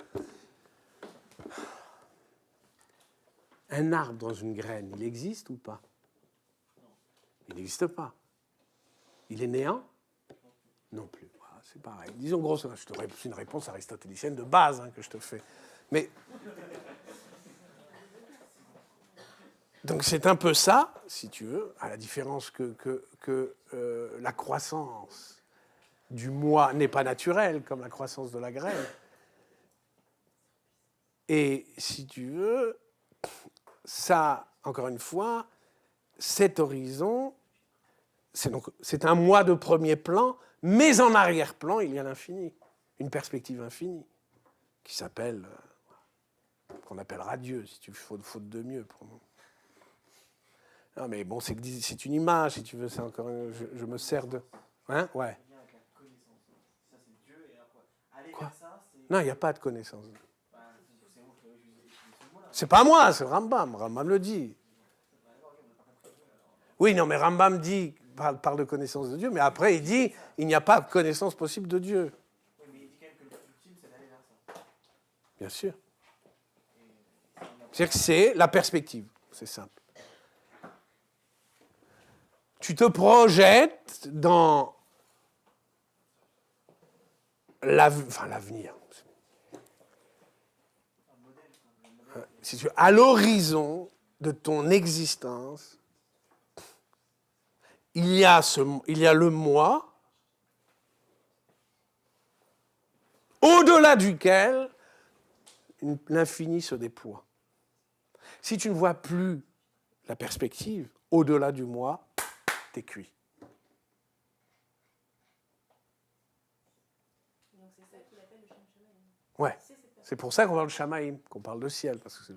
Un arbre dans une graine, il existe ou pas? Il n'existe pas. Il est néant? Non plus. Voilà, c'est pareil. Disons grosso modo, c'est une réponse aristotélicienne de base que je te fais. Mais donc c'est un peu ça, si tu veux, à la différence que la croissance du moi n'est pas naturelle, comme la croissance de la graine. Et si tu veux, ça, encore une fois, cet horizon, c'est un moi de premier plan, mais en arrière-plan, il y a l'infini, une perspective infinie, qui s'appelle, qu'on appellera Dieu, si tu veux, faute de mieux pour nous. Non, mais bon, c'est une image, si tu veux, c'est encore, je me sers de... Hein? Ouais. Quoi? Non, il n'y a pas de connaissance. C'est pas moi, c'est Rambam. Rambam le dit. Oui, non, mais Rambam parle de connaissance de Dieu, mais après il dit il n'y a pas de connaissance possible de Dieu. Oui, mais il dit quand même que le but ultime, c'est d'aller vers ça. Bien sûr. C'est-à-dire que c'est la perspective. C'est simple. Tu te projettes dans l'avenir. Si tu veux, à l'horizon de ton existence, il y a le moi, au-delà duquel l'infini se déploie. Si tu ne vois plus la perspective au-delà du moi, t'es cuit. Donc c'est ça qu'il appelle le Shem Shamaïm. Ouais. C'est pour ça qu'on parle de Shamaïm, qu'on parle de ciel. Parce que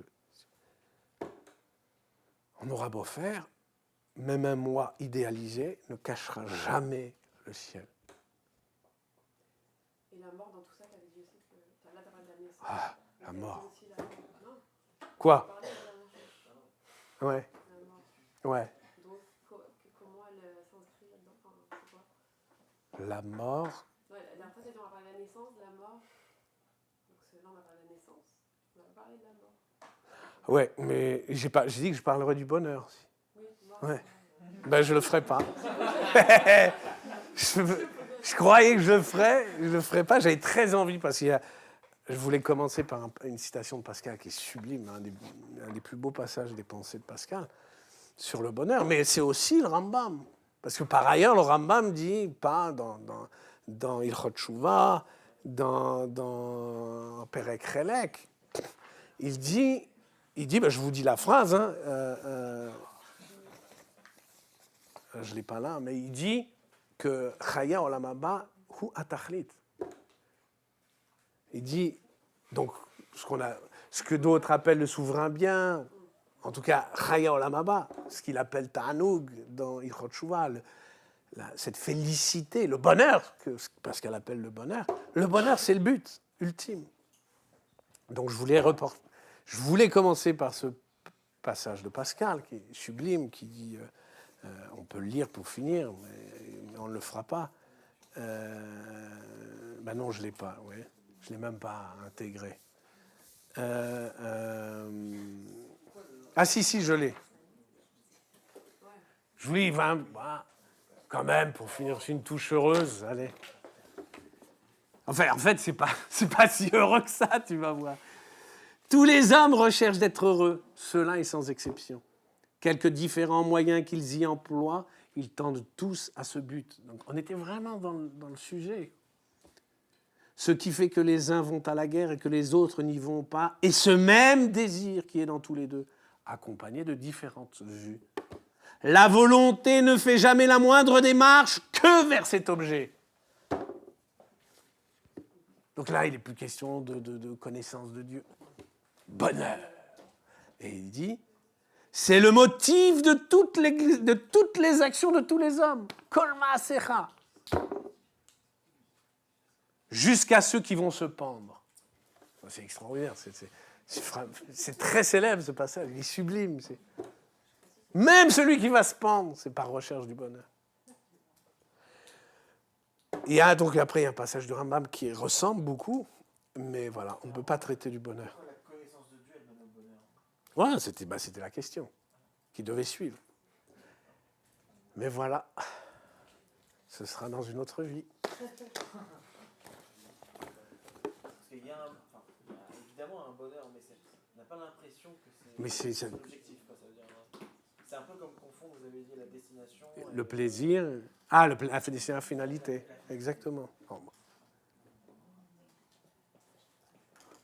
on aura beau faire, même un moi idéalisé ne cachera jamais le ciel. Et la mort dans tout ça, tu avais dit aussi que là, tu as parlé de la naissance. Ah, la mort. Aussi la mort. Non, Quoi? tu parlais de la mort. Ouais, La mort. ouais. Donc, comment elle s'inscrit là-dedans? Enfin, c'est quoi? La mort. Ouais, la dernière fois, on a parlé de la naissance, de la mort. Donc là, on a parlé de la naissance. On a parlé de la mort. Ouais, mais j'ai dit que je parlerais du bonheur aussi. Oui, moi. Ouais. Ben, je le ferai pas. je croyais que je le ferais pas. J'avais très envie parce que je voulais commencer par une citation de Pascal qui est sublime, un des plus beaux passages des pensées de Pascal sur le bonheur. Mais c'est aussi le Rambam. Parce que par ailleurs, le Rambam dit pas dans Ilchot Tshuva, dans Perek Chelek, il dit, ben, je vous dis la phrase, hein, je ne l'ai pas là, mais il dit que Chaya Olam Haba hu atachlit. Il dit, donc, ce que d'autres appellent le souverain bien, en tout cas, Chaya Olam Haba, ce qu'il appelle Ta'anoug dans Ilchot Tshuva, cette félicité, le bonheur, parce qu'elle appelle le bonheur, c'est le but ultime. Donc, je voulais commencer par ce passage de Pascal, qui est sublime, qui dit, on peut le lire pour finir, mais on ne le fera pas. Ben non, je ne l'ai pas, ouais. Je ne l'ai même pas intégré. Ah si, je l'ai. Je vous dis, quand même, pour finir sur une touche heureuse, allez. Enfin, en fait, c'est pas si heureux que ça, tu vas voir. Tous les hommes recherchent d'être heureux, cela est sans exception. Quelques différents moyens qu'ils y emploient, ils tendent tous à ce but. Donc, on était vraiment dans le sujet. Ce qui fait que les uns vont à la guerre et que les autres n'y vont pas, et ce même désir qui est dans tous les deux, accompagné de différentes vues. La volonté ne fait jamais la moindre démarche que vers cet objet. Donc là, il n'est plus question de connaissance de Dieu. Bonheur. Et il dit, c'est le motif de toutes les actions de tous les hommes. Kol ma'asecha. Jusqu'à ceux qui vont se pendre. C'est extraordinaire. C'est très célèbre ce passage. Il est sublime. Même celui qui va se pendre, c'est par recherche du bonheur. Il y a donc après un passage du Rambam qui ressemble beaucoup, mais voilà, on ne peut pas traiter du bonheur. La connaissance de Dieu, elle mène au bonheur. Ouais, c'était la question qui devait suivre. Mais voilà, ce sera dans une autre vie. Parce qu'il y a évidemment un bonheur, mais on n'a pas l'impression que c'est objectif. Ça veut dire, c'est un peu comme confondre, vous avez dit, la destination... Le plaisir... Ah, c'est la finalité. Exactement.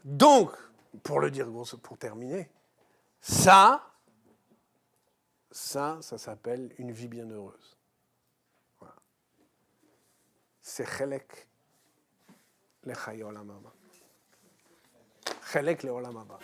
Donc, pour le dire, pour terminer, ça s'appelle une vie bienheureuse. Voilà. C'est Chelek le Chaya Olam Haba. Chelek le Olam Haba.